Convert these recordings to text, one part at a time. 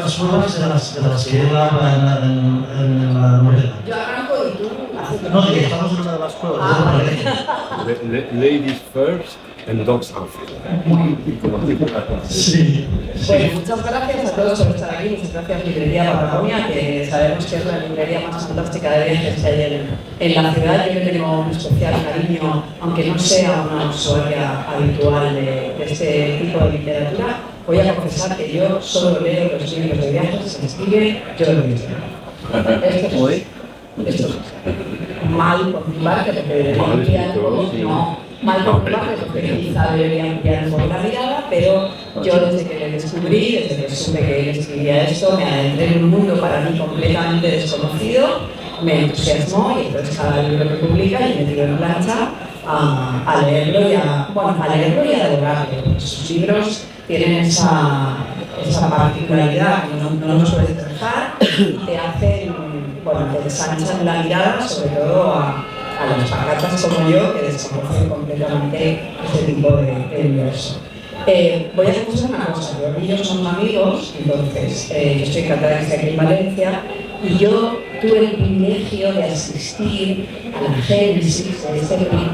las pruebas de las que él habla en la novela. Yo arranco y tú haces. No, que estamos en una de las pruebas. Ah, Ladies first and dogs after. Sí. Bueno, muchas gracias a todos por estar aquí, muchas gracias Librería Patagonia, que sabemos que es la librería más fantástica de viajes que hay en la ciudad. Yo le tengo un especial cariño, aunque no sea una usuaria habitual de este tipo de literatura. Voy a confesar que yo solo leo los libros de viajes que escribe Jordi. Esto es mal por mi parte, porque debería enviar mal por mi parte, porque quizá debería enviar un poco la mirada, pero yo desde que le descubrí, desde que supe que él escribía esto, me adentré en un mundo para mí completamente desconocido, me entusiasmó y entonces cada libro que publica y me tiró en plancha a leerlo y a adorarlo. Sus libros tienen esa particularidad que no nos puede dejar y te hacen, te ensanchan la mirada, sobre todo a las pacatas como yo, que desconocen completamente este tipo de universo. Voy a confesar una cosa, yo y yo somos amigos, entonces yo estoy encantada de estar aquí en Valencia y yo tuve el privilegio de asistir a la génesis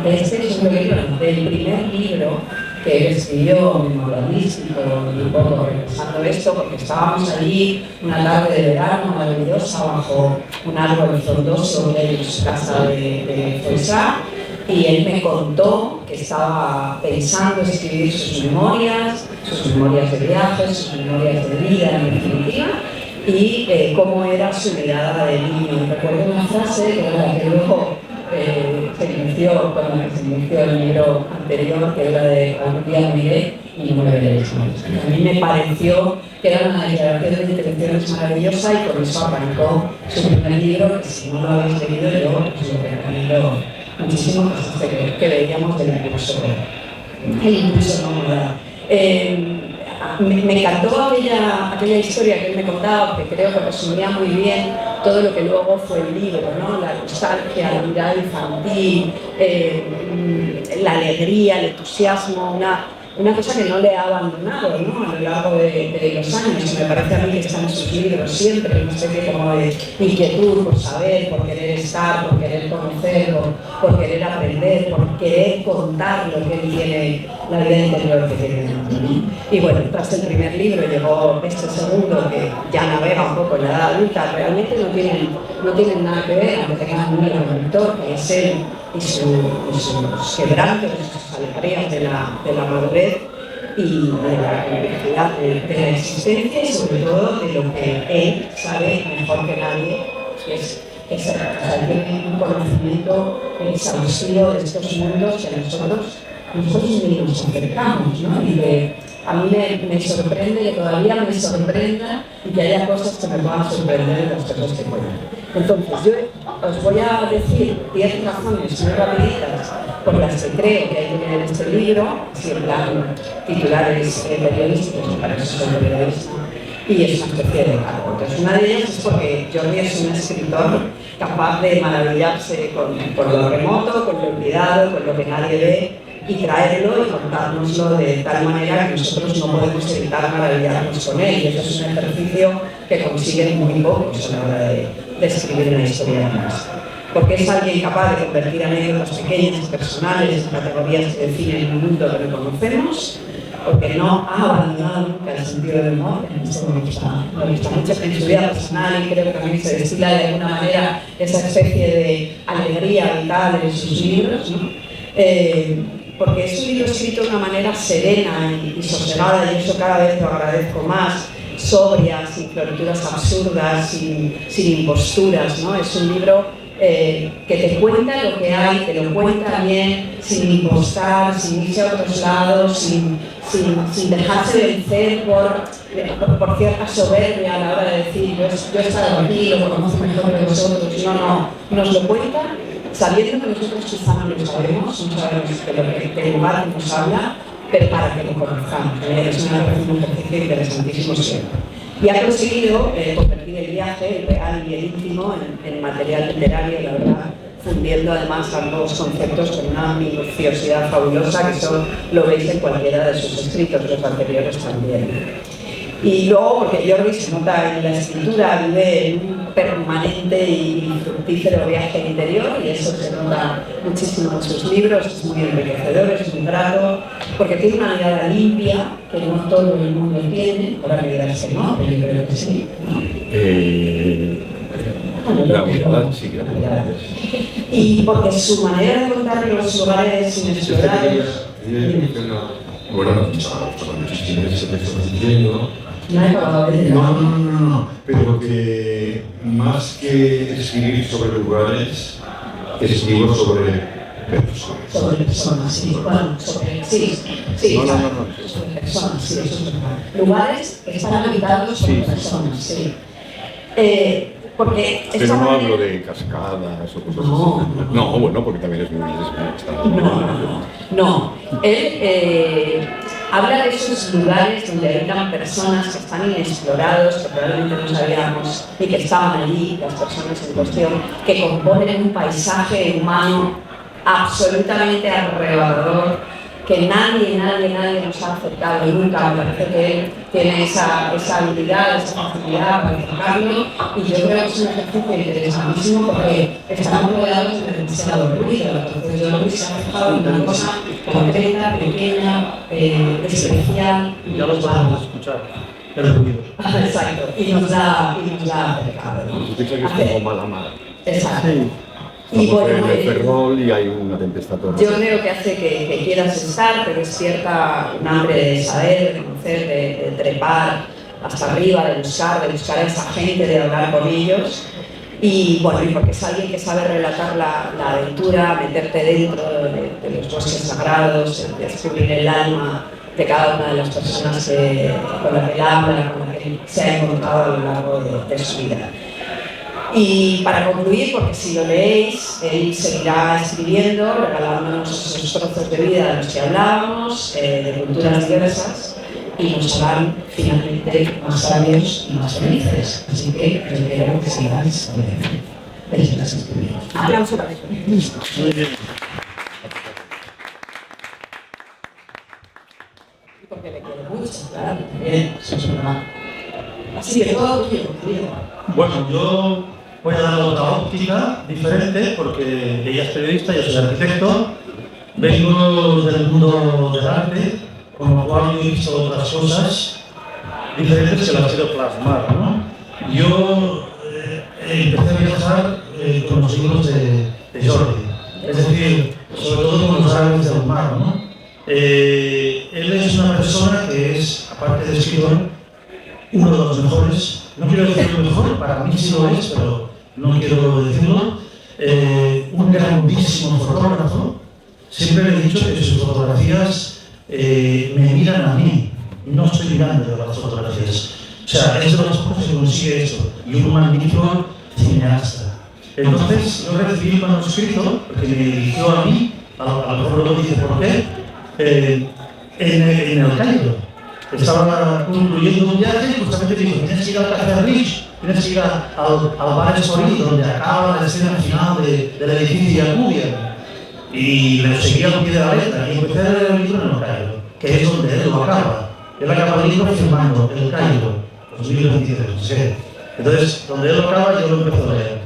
de este segundo libro, del primer libro que él escribió, memorialístico, y un poco repasando esto, porque estábamos allí una tarde de verano maravillosa bajo un árbol frondoso de su casa de Foixá, y él me contó que estaba pensando en escribir sus memorias de viajes, sus memorias de vida en definitiva, y cómo era su mirada de niño. Recuerdo una frase que era la que luego se inició el libro anterior, que era de algún día me iré y no me veréis más. A mí me pareció que era una declaración de intenciones maravillosa y por eso arrancó su primer libro, que si no lo habéis leído yo os lo recomiendo muchísimo, que veíamos del impulso nómada. Me encantó aquella historia que él me contaba, que creo que resumía muy bien todo lo que luego fue el libro, ¿no? La nostalgia, la mirada infantil, la alegría, el entusiasmo, una cosa que no le ha abandonado, ¿no? A lo largo de los años. Me parece a mí que está en sus libros siempre, una especie como de inquietud por saber, por querer estar, por querer conocer, por querer aprender, por querer contar lo que él tiene, la vida interior que tiene. Y bueno, tras el primer libro llegó este segundo, que ya navega un poco en la edad adulta. Realmente no tienen nada que ver, aunque tengan un hilo conductor, que es él y sus quebrantos, sus alegrías de la madurez y de la complejidad de la existencia, y sobre todo de lo que él sabe mejor que nadie, que es tiene un conocimiento exhaustivo de estos mundos que nosotros ni nos acercamos, ¿no? Y que a mí me sorprende, que todavía me sorprenda, y que haya cosas que me puedan sorprender de las cosas que cuentan. Entonces, yo os voy a decir 10 razones muy rapiditas por las que creo que hay que leer este libro, si en plan titulares periodísticos, para eso soy periodista, y es una especie de cargo. Entonces, una de ellas es porque Jordi es un escritor capaz de maravillarse con lo remoto, con lo olvidado, con lo que nadie ve, y traerlo y contárnoslo de tal manera que nosotros no podemos evitar maravillarnos con él. Y eso es un ejercicio que consiguen muy pocos a la hora de escribir una historia de más. Porque es alguien capaz de convertir anécdotas pequeñas, personales, en categorías que definen el mundo que no conocemos, porque no ha abandonado nunca el sentido del humor, que esto me gusta mucho en su vida personal, y creo que también se destila de alguna manera esa especie de alegría vital en sus libros, ¿no? Porque es un libro escrito de una manera serena y sosegada, y eso cada vez lo agradezco más, sobria, sin florituras absurdas, sin imposturas, ¿no? Es un libro que te cuenta lo que hay, te lo cuenta bien, sin impostar, sin irse a otros lados, sin dejarse vencer por cierta soberbia a la hora de decir yo he estado aquí, lo conozco mejor que vosotros. No, nos lo cuenta sabiendo que nosotros quizá no lo sabemos, no sabemos de lugar que nos habla, pero para que lo conozcamos. Es un ejercicio interesantísimo siempre. Y ha conseguido convertir el viaje, el real y el íntimo, en material literario, la verdad, fundiendo además ambos conceptos con una minuciosidad fabulosa, que eso lo veis en cualquiera de sus escritos, los anteriores también. Y luego, porque Jordi se nota en la escritura, vive en un permanente y fructífero viaje interior, y eso se nota muchísimo en sus libros, es muy enriquecedor, es muy grato, porque tiene una mirada limpia, que no todo el mundo tiene, ahora me dirás que no, pero yo creo que sí. La mirada, sí, claro. Y porque su manera de contar los lugares inexplorados... Bueno, muchísimas veces te estoy diciendo. No he acabado de decir. No, pero que más que escribir sobre lugares, escribo sobre personas. Sobre personas, sí, bueno, sí, No. sobre personas, sí, eso es verdad. Lugares que están habitados por personas, sí. Porque Pero no hablo de cascadas o cosas así. No, bueno, porque también es muy extraño. No. Él habla de esos lugares donde habitan personas que están inexplorados, que probablemente no sabíamos ni que estaban allí, las personas en cuestión, que componen un paisaje humano absolutamente arrebatador, que nadie nos ha acercado nunca. Me parece que él tiene esa habilidad, esa facilidad para acercarlo, y yo creo que es un ejercicio interesantísimo porque estamos rodeados de demasiado ruido. Entonces yo se ha fijado en una cosa concreta, pequeña, especial. Ya los podemos escuchar, el ruido. Exacto, y nos da acercado, ¿no? Tú piensas que es como mala mar. Exacto. Sí. Y Estamos bueno, en el Ferrol y hay una tempestad torrencial. yo creo que hace que quieras estar, te despierta un hambre de saber, de conocer, de trepar hasta arriba, de buscar a esa gente, de hablar con ellos. Y bueno, y porque es alguien que sabe relatar la aventura, meterte dentro de los bosques sagrados, descubrir el alma de cada una de las personas con las que él habla, con las que se ha encontrado a lo largo de su vida. Y para concluir, porque si lo leéis, él seguirá escribiendo, regalándonos esos trozos de vida de los que hablábamos, de culturas diversas, y nos harán finalmente más sabios y más felices. Así que yo quiero que sigáis escribiendo. Aplauso para ello. Muy bien. Porque le quiero mucho, claro, también, eso es verdad. Así que todo tuyo, querido. Bueno, yo voy a dar otra óptica diferente porque ella es periodista, yo soy arquitecto, vengo del mundo del arte, con lo cual yo he visto otras cosas diferentes que las quiero plasmar, ¿no? Yo empecé a viajar con los libros de Jordi, es decir, sobre todo con los árabes del mar, ¿no? Él es una persona que es, aparte de escritor, uno de los mejores, no quiero decir lo mejor, para mí sí lo es, pero no quiero decirlo, un grandísimo fotógrafo. Siempre le he dicho que sus fotografías me miran a mí, no estoy mirando a las fotografías. O sea, es de los pocos que consigue eso, y un magnífico cineasta. Entonces, yo recibí el manuscrito, porque me dirigió a mí, a lo mejor luego dice por qué, en el Cairo. Estaba concluyendo un viaje y justamente dijo, tienes que ir al Café Rich, tienes que ir al bar Estoril, donde acaba la escena final del edificio Alcubia. Y le seguí al pie de la letra y empecé a leer el libro en el Cairo, que es donde él lo acaba. Él acaba el libro firmando el Cairo, 2023, no sé. Entonces, donde él lo acaba, yo lo empiezo a leer.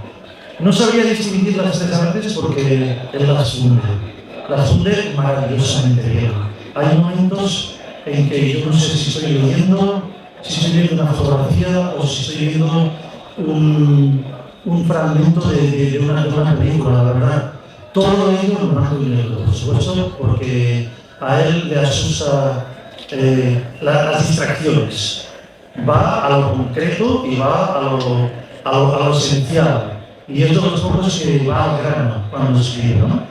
No sabía distinguir las tres artes porque él las funde maravillosamente bien. Hay momentos en que yo no sé si estoy leyendo, si estoy viendo una fotografía o si estoy viendo un fragmento de una película, la verdad. Todo ello en blanco y negro, por supuesto, porque a él le asusta las distracciones. Va a lo concreto y va a lo esencial. Y es de los pocos que va al grano cuando escribe, ¿no?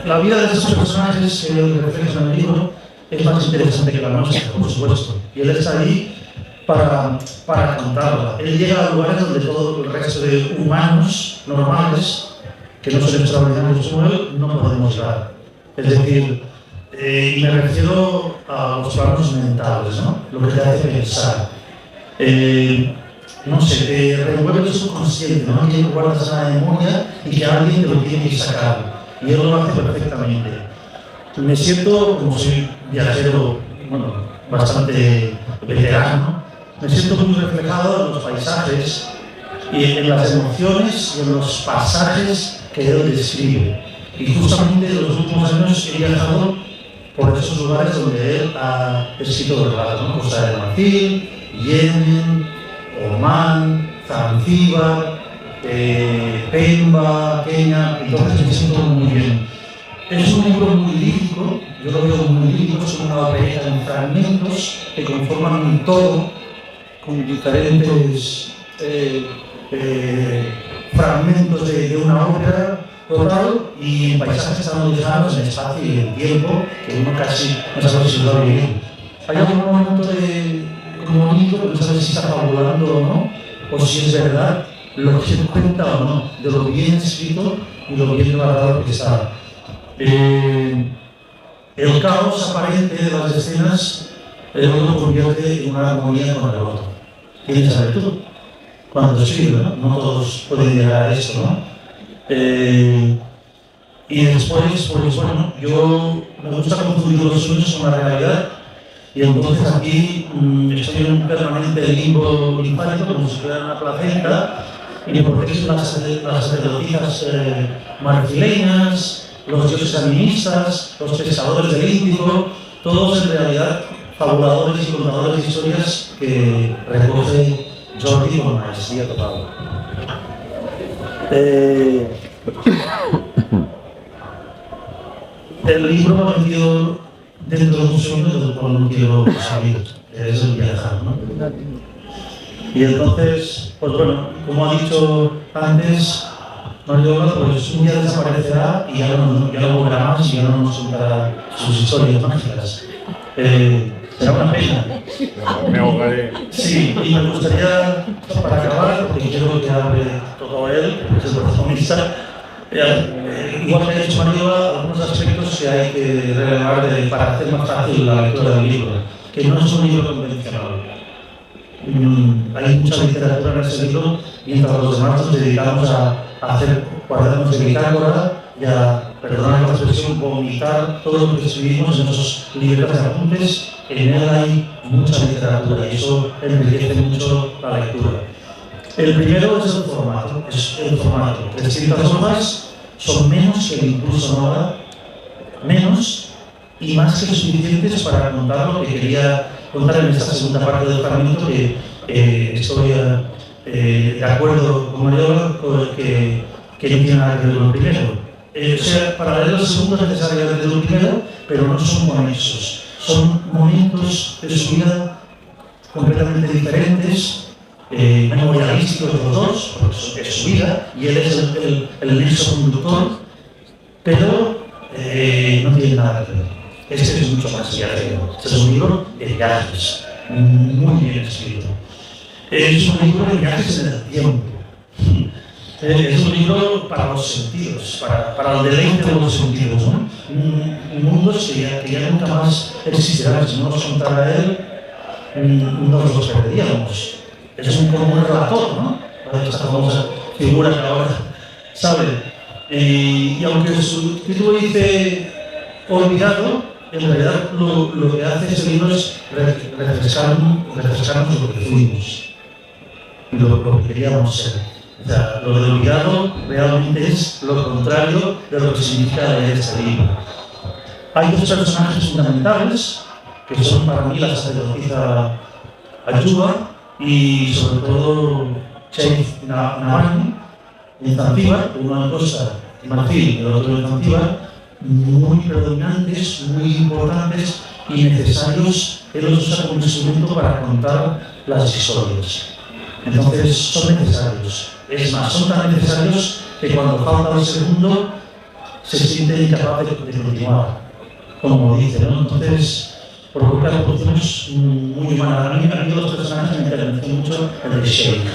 La vida de estos personajes que reflejan en el libro es más interesante que la nuestra, por supuesto. Y él está ahí para contarla. Él llega a lugares donde todo el resto de humanos normales, que no son extraordinarios como él, no podemos llegar. Es decir, y me refiero a los planos mentales, ¿no? Lo que te hace pensar. No sé, te remueve el subconsciente, ¿no? Que guardas en la memoria y que alguien te lo tiene que sacar. Y él lo hace perfectamente. Me siento como soy viajero, bueno, bastante veterano, me siento muy reflejado en los paisajes y en las emociones y en los pasajes que él describe. Y justamente en los últimos años he viajado por esos lugares donde él ha escrito relatos, ¿no? Costa de Marfil, Yemen, Omán, Zanzíbar, Pemba, Kenia. Entonces me siento muy bien. Es un libro muy lírico, yo lo veo muy lírico, es una opereta en fragmentos que conforman un todo con diferentes fragmentos de una ópera total y en paisajes tan lejanos, en espacio y en tiempo, que uno casi no sabe si lo va a vivir. Hay algún momento como bonito que no sabe si está fabulando o no, o si es verdad lo que se cuenta o no, de lo bien escrito y lo bien tratado que está. El caos aparente de las escenas lo convierte en una armonía con el otro. Tienes que saber tú cuando escribe, ¿no? No todos pueden llegar a esto, ¿no? Y después, pues bueno, yo me gusta confundir los sueños con la realidad y entonces aquí estoy en un permanente limbo linfático como si fuera una placenta y me protegen las sacerdotisas marfileñas, los dioses animistas, los pescadores del Índico, todos en realidad fabuladores y contadores de historias que recoge Jordi con maestría total. El libro me ha metido dentro de un sueño del cual no quiero salir, es el viajar, ¿no? Y entonces, pues bueno, como ha dicho antes, Mariola, pues un día desaparecerá y ya no volverá más y ya no nos contará sus historias mágicas. Será una pena. Me ahogaré. Sí, y me gustaría, para acabar, porque quiero que hable todo él, que es el protagonista, igual que ha dicho Mariola, algunos aspectos que hay que relevar para hacer más fácil la lectura del libro, que no es un libro convencional. Hay mucha literatura en ese libro, mientras los demás nos dedicamos a hacer cuadernos de bitácora y a, perdonad la expresión, vomitar todo lo que escribimos en esos libretas de apuntes. En él hay mucha literatura y eso enriquece mucho la lectura. El primero es el formato. 300 hojas son menos que el impulso Nova, menos y más que suficientes para contar lo que quería contar en esta segunda parte del fragmento, que estoy de acuerdo con Mariola, que no tiene nada que ver con el primero. O sea, para leer el segundo es necesario leer el primero, pero no son conexos. Son momentos de su vida completamente diferentes, memorialísticos los dos, porque es su vida, y él es el nexo conductor, pero no tiene nada que ver. Este es mucho más viajero. Este es un libro de viajes, muy bien escrito. Es un libro de viajes en el tiempo. Es un libro para los sentidos, para el deleite de los sentidos, ¿no? Mundos que ya nunca más existirán. Si no los contara él, nos los perderíamos. Es como un relator, ¿no? Esta famosa figura que ahora sabe. Y aunque su título dice olvidado, en realidad lo que hace ese libro es refrescarnos lo que fuimos y lo que queríamos ser. O sea, lo de olvidado realmente es lo contrario de lo que significa leer este libro. Hay dos personajes fundamentales que son para mí la sacerdotisa Ayuba y sobre todo Sheikh Navani en Zanzíbar, uno en Costa de Marfil y el otro en Zanzíbar, muy predominantes, muy importantes y necesarios. Él los usa como instrumento para contar las historias. Entonces son necesarios. Es más, son tan necesarios que cuando falta el segundo se siente incapaz de continuar, como dice, ¿no? Entonces provoca emociones muy humanas. A mí los personajes me interesan mucho el de Sheikh,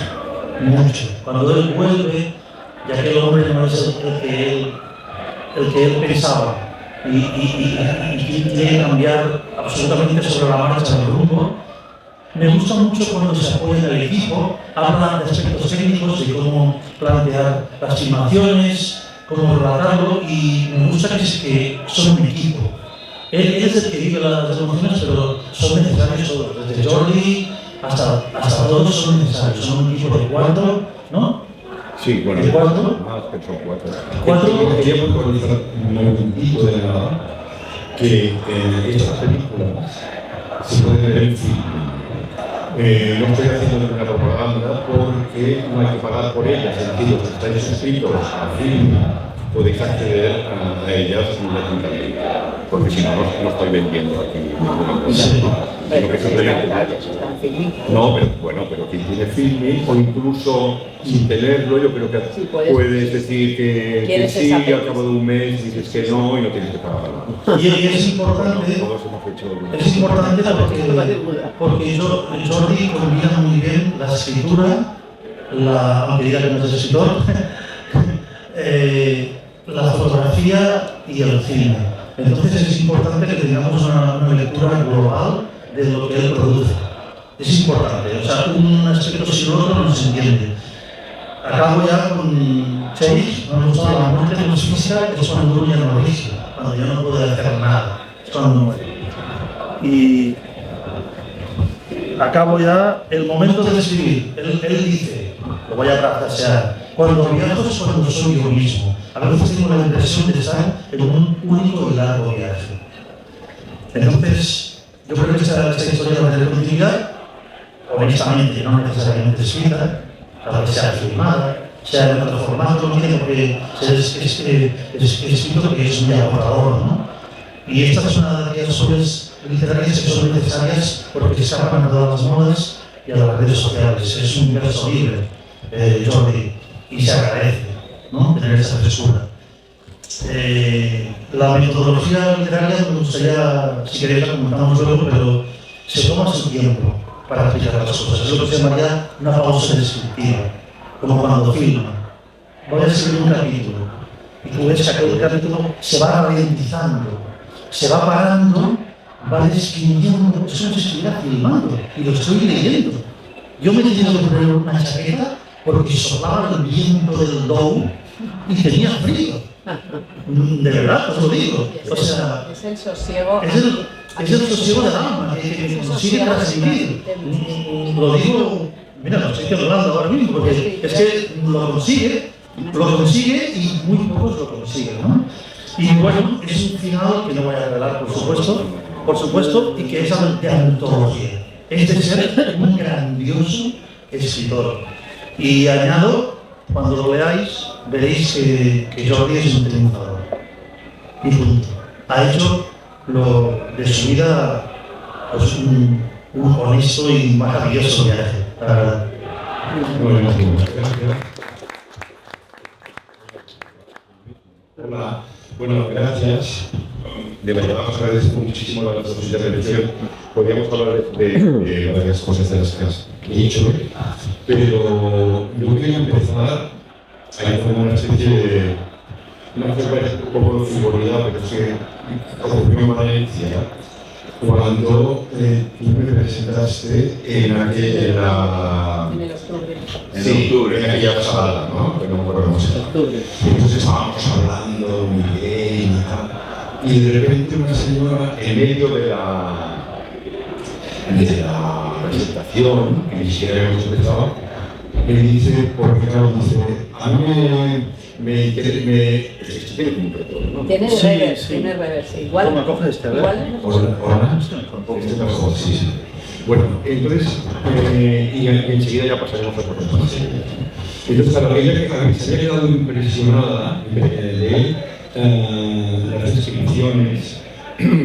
mucho. Cuando él vuelve, ya que el hombre no es el que él pensaba y quiere cambiar absolutamente sobre la marcha del grupo. Me gusta mucho cuando se apoya en el equipo, hablan de aspectos técnicos, de cómo plantear las filmaciones, cómo relatarlo, y me gusta que son un equipo. Él es el que vive las emociones, pero son necesarios todos, desde Jordi hasta todos son necesarios. Son un equipo de 4, ¿no? Sí, bueno, ¿De 4? más que son 4. 4. Quería puntualizar un momentito de nada que estas películas se pueden ver en film. No estoy haciendo ninguna propaganda porque no hay que pagar por ellas, es decir, los que estáis suscritos a film podéis acceder a ellas gratuitamente, porque si no, no estoy vendiendo aquí ninguna cosa. Sí. Sino que simplemente... No, pero bueno, pero quien tiene filming o incluso sin tenerlo, yo creo que Sí, puedes decir que ¿Quieres sí, esa al película? cabo de un mes dices que no y no tienes que pagar. Y es importante, Todos hemos hecho... es importante porque Jordi combina muy bien la escritura, aunque diga que no es escritor, la fotografía y el cine. Entonces es importante que tengamos una lectura global de lo que él produce. Es importante, o sea, un aspecto sin otro no se entiende. Acabo ya con Chase, no me gustaba la muerte de los física, es cuando uno ya no rige, cuando ya no puede hacer nada, es cuando muere. Y acabo ya el momento de escribir. Él dice, lo voy a parafrasear, cuando viajo es cuando soy yo mismo. A veces tengo la impresión de estar en un único y largo viaje. Entonces, yo creo que esta historia va a tener continuidad, honestamente, no necesariamente escrita, tal vez sea filmada, sea en otro formato, no tiene por qué ser escrito porque es muy agotador, ¿no? Y esta es una de aquellas obras literarias que son necesarias porque escapan a todas las modas y a las redes sociales. Es un verso libre, Jordi, y se agradece, ¿no?, tener esa frescura. La metodología literaria me gustaría, si queréis la comentamos luego, pero se toma su tiempo para explicar las cosas. Es lo que se llamaría una pausa descriptiva, como cuando filman. Voy a escribir un capítulo y tú ves que aquel capítulo se va ralentizando, se va parando, va describiendo, eso no se estuviera filmando y lo estoy leyendo. Yo me he tenido que poner una chaqueta porque soplaba el viento del Dow y tenía frío. De verdad, os lo digo. O sea, es el sosiego. Es el sosiego del alma que consigue transmitir. Lo digo, mira, lo estoy hablando ahora mismo, porque es que lo consigue y muy pocos lo consiguen, ¿no? Y bueno, es un final que no voy a revelar, por supuesto, y que es de antología. Es de ser un grandioso escritor. Y añado, cuando lo leáis, veréis que Jordi es un triunfador. Y punto. Ha hecho de su vida pues, un honesto y maravilloso viaje, la verdad. Hola, bueno, gracias. De verdad os agradezco muchísimo la intervención. Podríamos hablar de varias cosas de las que has dicho, pero yo quería empezar a hacer una especie de un poco de frivolidad, pero es que ocurrió en Valencia cuando tú me presentaste en aquella en aquella sala, ¿no? Que no me acuerdo cómo se llama. Entonces estábamos hablando muy bien y tal. Y de repente una señora en medio de la presentación, que ni siquiera hemos empezado, me dice, porque claro, dice, a mí esto tiene como un retorno, ¿no? Tiene Sí, reverse, sí. tiene reverse. Igual. ¿Cómo coges este? A ver. Igual. Hola. Este mejor, sí, sí. Bueno, entonces, y enseguida ya pasaremos a otra cosa. Entonces, claro, ella se había quedado impresionada de las descripciones,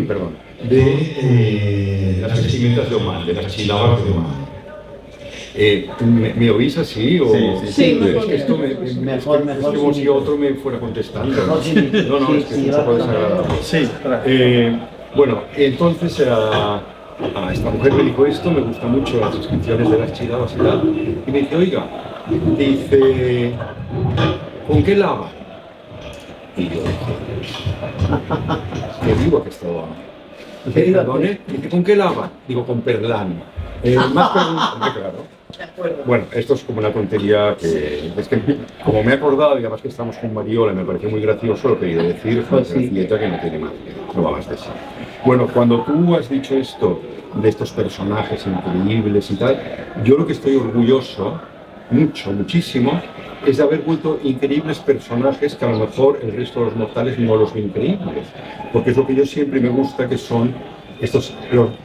Perdón. de las vestimentas de Oman, de las chilabas de Oman. ¿Me oís así? O... Sí, es que esto es como si otro me fuera contestando. No, es que es un poco desagradable. Sí, claro. Bueno, entonces a esta mujer me dijo esto, me gustan mucho las descripciones de las chilabas y tal. Y me dice, oiga, dice, ¿con qué lava? Y yo dije, qué vivo que estaba. Perdone, dice, ¿con qué lava? Digo, con Perlán. Más Perlán, claro. De acuerdo. Bueno, esto es como una tontería que es que como me he acordado y además que estamos con Mariola y me pareció muy gracioso lo que he de decir, fue una gracieta que no tiene más, no va más de sí. Bueno, cuando tú has dicho esto de estos personajes increíbles y tal, yo lo que estoy orgulloso, muchísimo, es de haber vuelto increíbles personajes que a lo mejor el resto de los mortales no los ve increíbles. Porque es lo que yo siempre me gusta, que son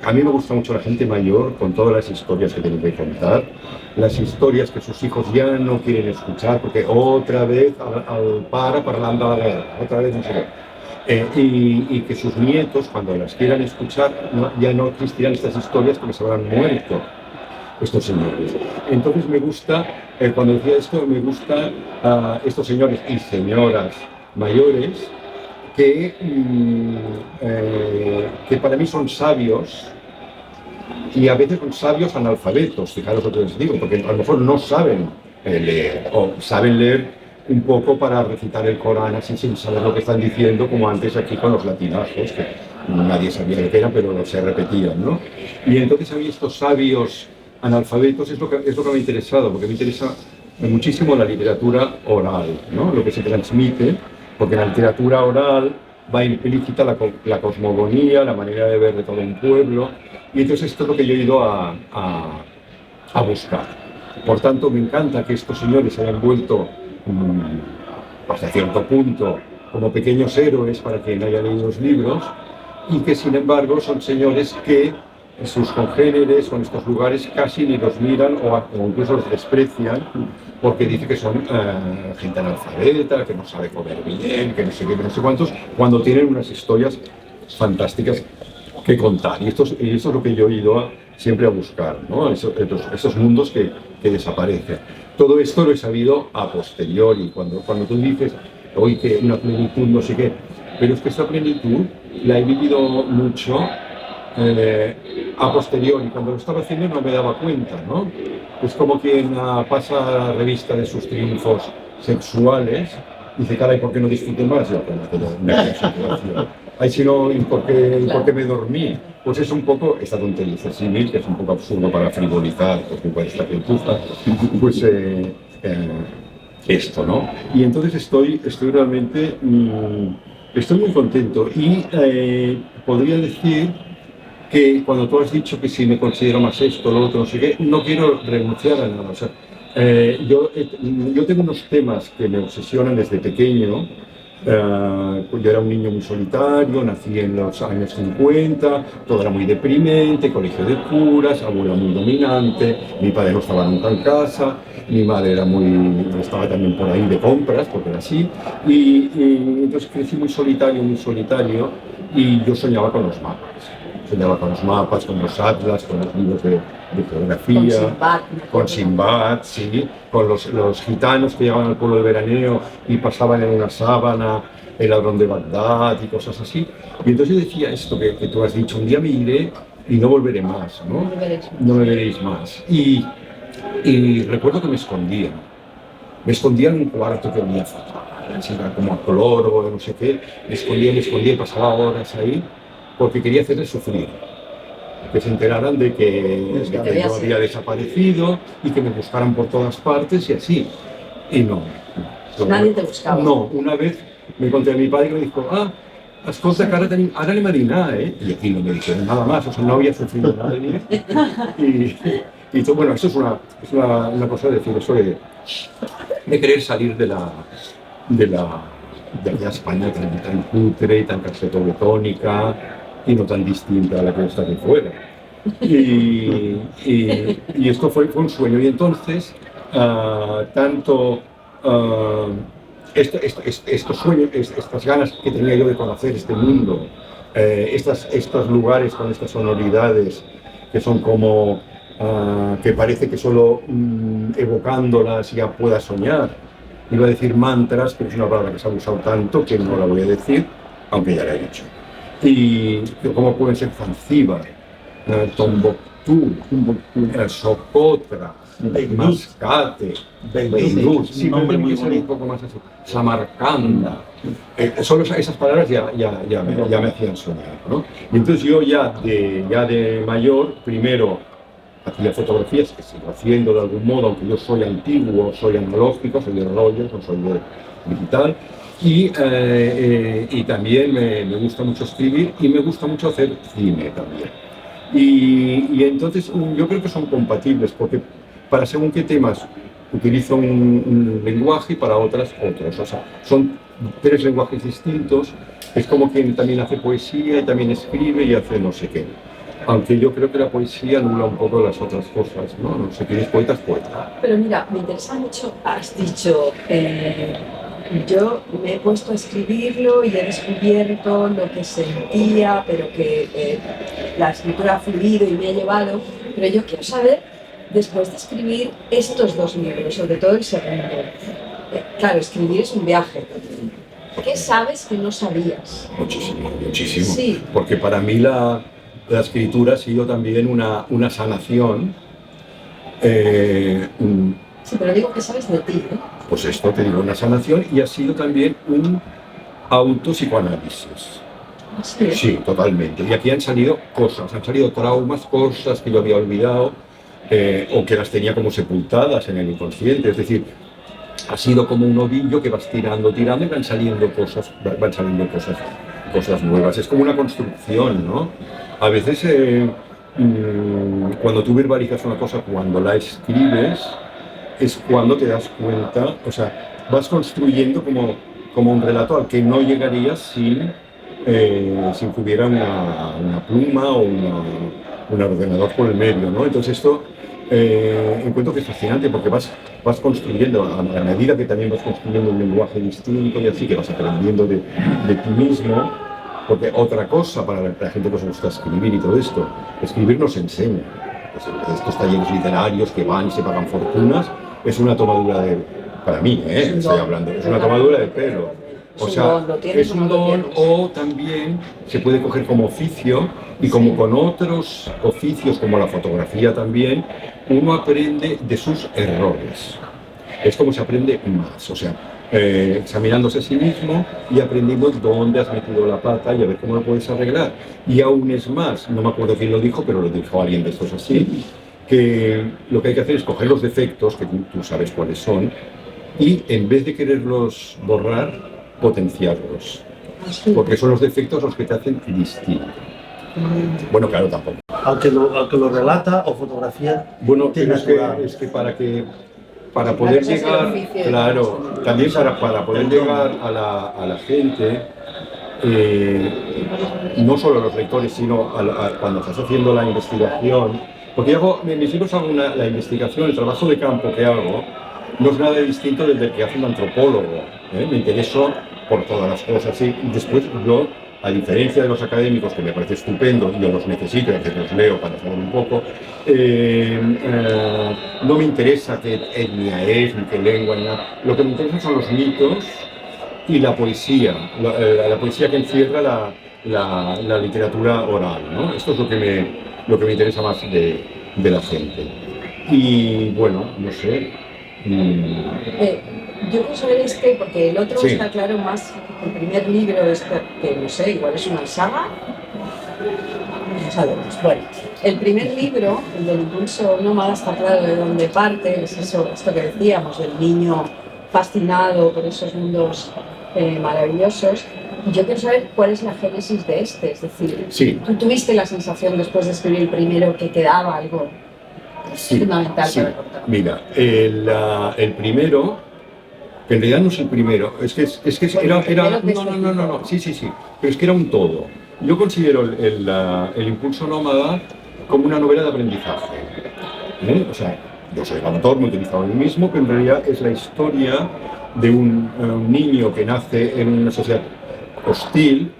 a mí me gusta mucho la gente mayor con todas las historias que tienen que contar, las historias que sus hijos ya no quieren escuchar, porque otra vez al para parlando a la guerra, otra vez no sé qué. Y que sus nietos, cuando las quieran escuchar, ya no existirán estas historias porque se habrán muerto estos señores. Entonces me gusta, cuando decía esto, me gusta a estos señores y señoras mayores que para mí son sabios, y a veces son sabios analfabetos, fijaros lo que les digo, porque a lo mejor no saben leer, o saben leer un poco para recitar el Corán así sin saber lo que están diciendo, como antes aquí con los latinajos, que nadie sabía lo que eran, pero se repetían, ¿no? Y entonces a mí estos sabios analfabetos es lo que me ha interesado, porque me interesa muchísimo la literatura oral, ¿no? Lo que se transmite, porque en la literatura oral va implícita la cosmogonía, la manera de ver de todo un pueblo, y entonces esto es lo que yo he ido a buscar. Por tanto, me encanta que estos señores se hayan vuelto hasta cierto punto como pequeños héroes para quien haya leído los libros, y que sin embargo son señores que sus congéneres o en estos lugares casi ni los miran o incluso los desprecian, porque dice que son gente analfabeta, que no sabe comer bien, que no sé qué, que no sé cuántos, cuando tienen unas historias fantásticas que contar. Y esto es lo que yo he ido siempre a buscar, ¿no? Esos mundos que desaparecen. Todo esto lo he sabido a posteriori, cuando tú dices, hoy que una plenitud, no sé qué, pero es que esta plenitud la he vivido mucho a posteriori. Cuando lo estaba haciendo no me daba cuenta, ¿no? Es como quien pasa la revista de sus triunfos sexuales y dice, caray, ¿por qué no disfruté más? Yo, ay, si no, ¿por qué me dormí? Pues es un poco esta tontería, este símil, que es un poco absurdo para frivolizar, porque puede estar gentuza, pues esto, ¿no? Y entonces estoy realmente, estoy muy contento, y podría decir que cuando tú has dicho que si me considero más esto, lo otro, no sé qué, no quiero renunciar a nada. O sea, yo tengo unos temas que me obsesionan desde pequeño. Yo era un niño muy solitario, nací en los años 50, todo era muy deprimente, colegio de curas, abuela muy dominante, mi padre no estaba nunca en casa, mi madre estaba también por ahí de compras, porque era así, y entonces crecí muy solitario, y yo soñaba con los mapas. Soñaba con los mapas, con los atlas, con los libros de geografía, con Sinbad, sí, con los gitanos que llegaban al pueblo de veraneo y pasaban en una sábana, el ladrón de Bagdad y cosas así. Y entonces yo decía esto que tú has dicho, un día me iré y no volveré más, ¿no? No me veréis más. Y recuerdo que me escondía en un cuarto que olía fatal, como a cloro, no sé qué, me escondía y pasaba horas ahí, porque quería hacerles sufrir, que se enteraran de que yo había desaparecido y que me buscaran por todas partes y así. Y no. Nadie te buscaba. No, una vez me encontré a mi padre y me dijo, escolta, que ara anem a dinar, Y aquí no me dijeron nada más, o sea, no había sufrido nada de mí. Y bueno, eso es una cosa de decir, eso de querer salir de aquella España tan cutre y tan carpetobetónica y no tan distinta a la que está aquí fuera. Y esto fue un sueño. Y entonces, estos sueños, estas ganas que tenía yo de conocer este mundo, estos lugares con estas sonoridades que son como, que parece que solo evocándolas ya pueda soñar. Iba a decir mantras, pero es una palabra que se ha usado tanto que no la voy a decir, aunque ya la he dicho. Y cómo pueden ser Zanzíbar, Tombuctú, Socotra, Mascate, Beirut, sí, nombre muy un poco más así, Samarcanda. Solo esas palabras ya me hacían soñar, ¿no? Y entonces yo ya de mayor, primero hacía fotografías, que sigo haciendo de algún modo, aunque yo soy antiguo, soy analógico, soy de rollo, no soy de digital. Y también me gusta mucho escribir y me gusta mucho hacer cine también. Y entonces yo creo que son compatibles porque para según qué temas utilizo un lenguaje y para otras otros. O sea, son tres lenguajes distintos. Es como quien también hace poesía y también escribe y hace no sé qué. Aunque yo creo que la poesía anula un poco las otras cosas, ¿no? No sé, quien es poeta es poeta. Pero mira, me interesa mucho, has dicho, yo me he puesto a escribirlo y he descubierto lo que sentía, pero que la escritura ha fluido y me ha llevado. Pero yo quiero saber, después de escribir estos dos libros, sobre todo el segundo, claro, escribir es un viaje. ¿Qué sabes que no sabías? Muchísimo, muchísimo. Sí. Porque para mí la escritura ha sido también una sanación. Sí, pero digo que sabes de ti, ¿eh? Pues esto te digo, una sanación y ha sido también un autopsicoanálisis. Sí. Sí, totalmente. Y aquí han salido cosas, han salido traumas, cosas que yo había olvidado o que las tenía como sepultadas en el inconsciente. Es decir, ha sido como un ovillo que vas tirando y van saliendo cosas nuevas. Es como una construcción, ¿no? A veces cuando tú verbalizas una cosa, cuando la escribes, es cuando te das cuenta, o sea, vas construyendo como un relato al que no llegarías sin que hubiera una pluma o un ordenador por el medio, ¿no? Entonces esto encuentro que es fascinante porque vas construyendo, a medida que también vas construyendo un lenguaje distinto y así, que vas aprendiendo de ti mismo, porque otra cosa para la gente que os gusta escribir y todo esto, escribir nos enseña. Estos talleres literarios que van y se pagan fortunas, es una tomadura para mí, estoy hablando, es una tomadura de pelo. O sea, es un don o también se puede coger como oficio y como con otros oficios como la fotografía también, uno aprende de sus errores. Es como se aprende más, o sea, examinándose a sí mismo y aprendiendo dónde has metido la pata y a ver cómo lo puedes arreglar. Y aún es más, no me acuerdo quién lo dijo, pero lo dijo alguien de estos así, que lo que hay que hacer es coger los defectos, que tú sabes cuáles son, y en vez de quererlos borrar, potenciarlos. Porque son los defectos los que te hacen distinto. Bueno, claro, tampoco. Aunque lo relata o fotografía. Bueno, pero es que para poder llegar, claro, también para poder llegar a la gente, no solo a los lectores, sino cuando estás haciendo la investigación, porque yo en mis libros hago la investigación, el trabajo de campo que hago, no es nada distinto del que hace un antropólogo. Me intereso por todas las cosas y después yo, a diferencia de los académicos, que me parece estupendo y yo los necesito, a veces los leo para saber un poco, no me interesa qué etnia es, ni qué lengua, ni nada. Lo que me interesa son los mitos y la poesía, la poesía que encierra la literatura oral, ¿no? Esto es lo que me interesa más de la gente. Y bueno, no sé. Yo quiero saber porque el otro está claro más, el primer libro que no sé, igual es una saga, no sabemos. Bueno, el primer libro, el del impulso nómada, está claro de dónde parte, es esto que decíamos, del niño fascinado por esos mundos maravillosos. Yo quiero saber cuál es la génesis de es decir, ¿tú tuviste la sensación después de escribir el primero que quedaba algo fundamental para contar? Mira, el primero, que en realidad no es el primero, es que era no, sí, pero es que era un todo. Yo considero el impulso nómada como una novela de aprendizaje. O sea, yo soy el autor, me he utilizado el mismo, pero en realidad es la historia de un niño que nace en una sociedad hostil,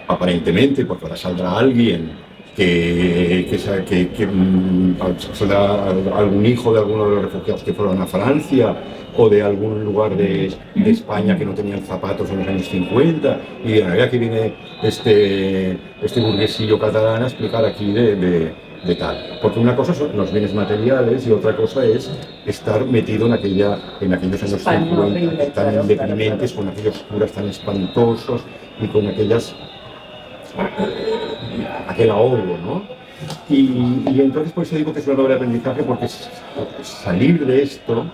aparentemente, porque ahora saldrá alguien que será algún hijo de alguno de los refugiados que fueron a Francia o de algún lugar de España que no tenían zapatos en los años 50 y de manera que viene este burguesillo catalán a explicar aquí de tal. Porque una cosa son los bienes materiales y otra cosa es estar metido en aquellos años 50 tan deprimentes, con aquellos curas tan espantosos y con aquel ahogo, ¿no? Y entonces por eso digo que es una novela de aprendizaje, porque salir de esto,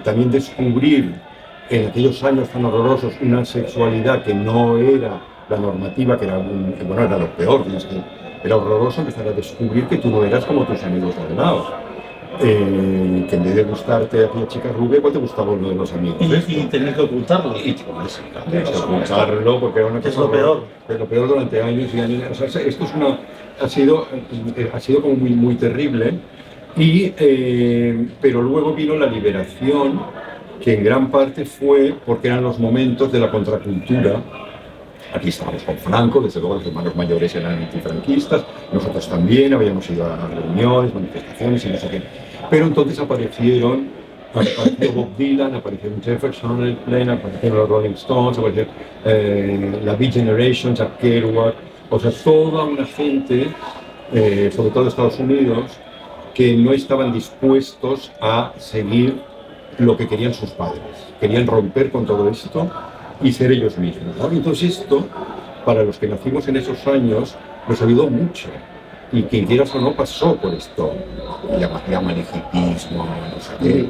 también descubrir en aquellos años tan horrorosos una sexualidad que no era la normativa, que era, bueno, era lo peor, era horroroso empezar a descubrir que tú no eras como tus amigos ordenados. Que en vez de gustarte a aquella chica rubia, igual te gustaba uno de los amigos. Y tener que ocultarlo. Y tenías que ocultarlo porque era una cosa. Es lo peor. Es lo peor durante años y años. O sea, esto es ha sido como muy, muy terrible. Pero luego vino la liberación, que en gran parte fue porque eran los momentos de la contracultura. Aquí estábamos con Franco, desde luego los hermanos mayores eran antifranquistas, nosotros también habíamos ido a reuniones, manifestaciones y no sé qué. Pero entonces apareció Bob Dylan, aparecieron Jefferson Airplane, aparecieron los Rolling Stones, apareció la Beat Generation, Jack Kerouac, o sea, toda una gente, sobre todo de Estados Unidos, que no estaban dispuestos a seguir lo que querían sus padres. Querían romper con todo esto y ser ellos mismos, ¿no? Entonces esto, para los que nacimos en esos años, nos ayudó mucho. Y quien quieras o no pasó por esto. Llaman hipismo, no sé qué.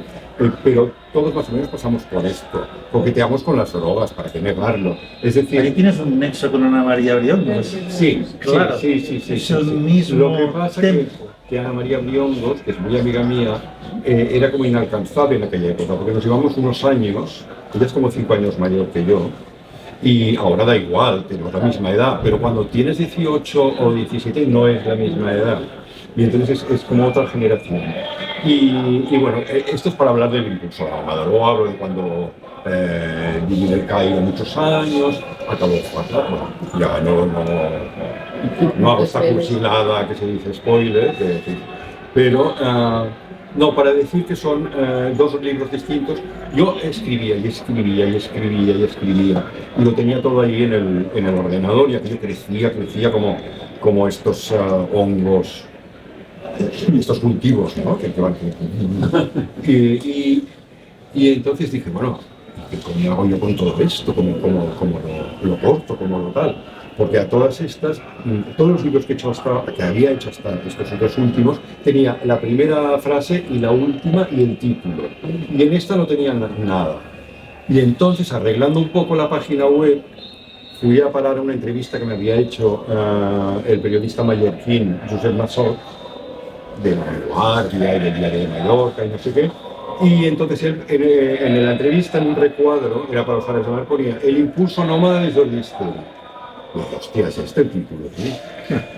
Pero todos más o menos pasamos por esto. Coqueteamos con las drogas, para qué negarlo. Es decir... Ahí tienes un nexo con Ana María Briongos. Sí, claro. Sí. Es el mismo Lo que pasa es que Ana María Briongos, que es muy amiga mía, era como inalcanzable en aquella época, porque nos llevamos unos años, ella es como 5 años mayor que yo, y ahora da igual, tenemos la misma edad, pero cuando tienes 18 o 17 no es la misma edad, y entonces es como otra generación. Y bueno, esto es para hablar del impulso nómada. Luego hablo de cuando viví en el Cairo muchos años, acabó fatal, bueno, ya no hago esta cursilada que se dice spoiler, pero no, para decir que son dos libros distintos. Yo escribía y lo tenía todo ahí en el ordenador, y aquello crecía como estos hongos, estos cultivos, ¿no? que van creciendo. Y entonces dije, bueno, ¿cómo hago yo con todo esto? ¿Cómo lo corto? ¿Cómo lo tal? Porque a todas estas, todos los libros que había hecho hasta estos dos últimos, tenía la primera frase y la última y el título. Y en esta no tenía nada. Y entonces, arreglando un poco la página web, fui a parar a una entrevista que me había hecho el periodista mallorquín Josep Massot, de La Vanguardia y del Diario de Mallorca y no sé qué. Y entonces él, en la entrevista, en un recuadro, era para los Ares de Mar, ponía el impulso nómada de Jordi Esteve. Y dije, hostia, es este el título, ¿sí?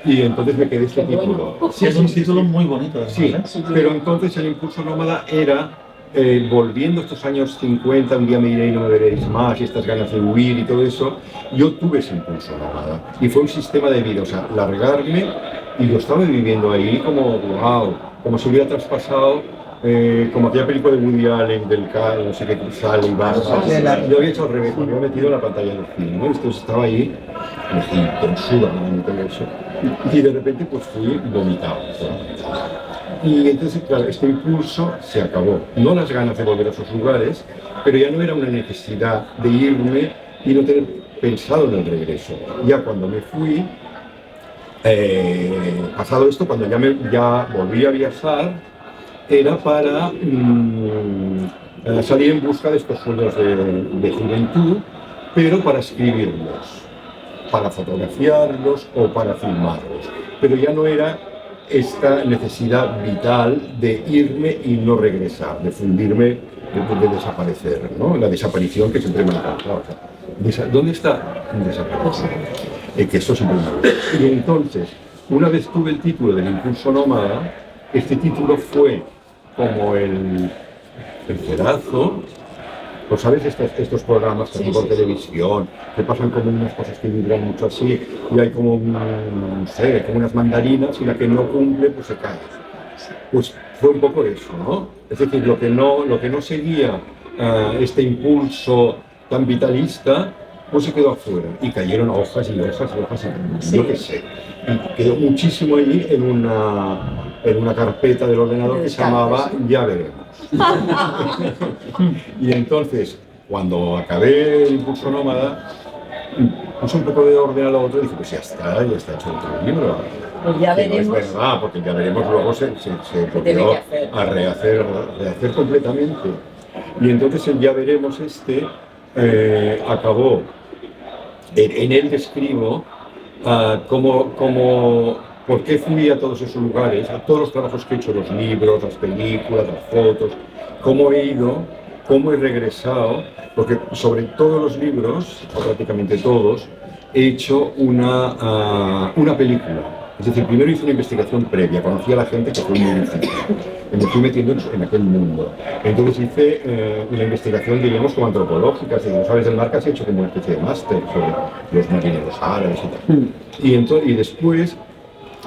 Y entonces me quedé este título. Sí, es un título muy bonito. Además, sí, pero entonces el impulso nómada era, volviendo a estos años 50, un día me iré y no me veréis más, y estas ganas de huir y todo eso, yo tuve ese impulso nómada. Y fue un sistema de vida, o sea, largarme, y lo estaba viviendo ahí como, wow, como si hubiera traspasado. Como aquella película de Woody Allen, del Cal, no sé qué, sale y baja. Yo había hecho al revés, me había metido en la pantalla del cine, ¿no? Entonces estaba ahí, en Egipto, sudando y todo eso. Y de repente pues fui vomitado. Y entonces, claro, este impulso se acabó. No las ganas de volver a esos lugares, pero ya no era una necesidad de irme y no tener pensado en el regreso. Ya cuando me fui, pasado esto, cuando ya volví a viajar, era para salir en busca de estos sueños de juventud, pero para escribirlos, para fotografiarlos o para filmarlos. Pero ya no era esta necesidad vital de irme y no regresar, de fundirme, de desaparecer, ¿no? La desaparición que siempre me ha encantado. ¿Dónde está el desaparecer? Que eso siempre me ha gustado. Y entonces, una vez tuve el título del impulso nómada, este título fue como el pedazo, ¿lo sabes? Estos programas que hacen por televisión, que pasan como unas cosas que vibran mucho así, y hay como, no sé, como unas mandarinas, y la que no cumple, pues se cae. Pues fue un poco eso, ¿no? Es decir, lo que no seguía este impulso tan vitalista, pues se quedó afuera, y cayeron hojas y hojas y hojas, y yo qué sé. Y quedó muchísimo allí en una carpeta del ordenador que se llamaba Ya Veremos. Y entonces, cuando acabé el impulso nómada, puse un poco de orden a lo otro y dije, pues ya está hecho otro libro. Pues Ya Veremos. No es verdad, porque Ya Veremos luego se volvió a rehacer completamente. Y entonces el Ya veremos acabó, en él describo por qué fui a todos esos lugares, a todos los trabajos que he hecho, los libros, las películas, las fotos, cómo he ido, cómo he regresado, porque sobre todos los libros, o prácticamente todos, he hecho una película. Es decir, primero hice una investigación previa, conocí a la gente que fue muy difícil, y me fui metiendo en aquel mundo. Entonces hice una investigación, diríamos, como antropológica, de dinosaurios del mar, que has hecho como una especie de máster sobre los marineros árabes y tal. Y después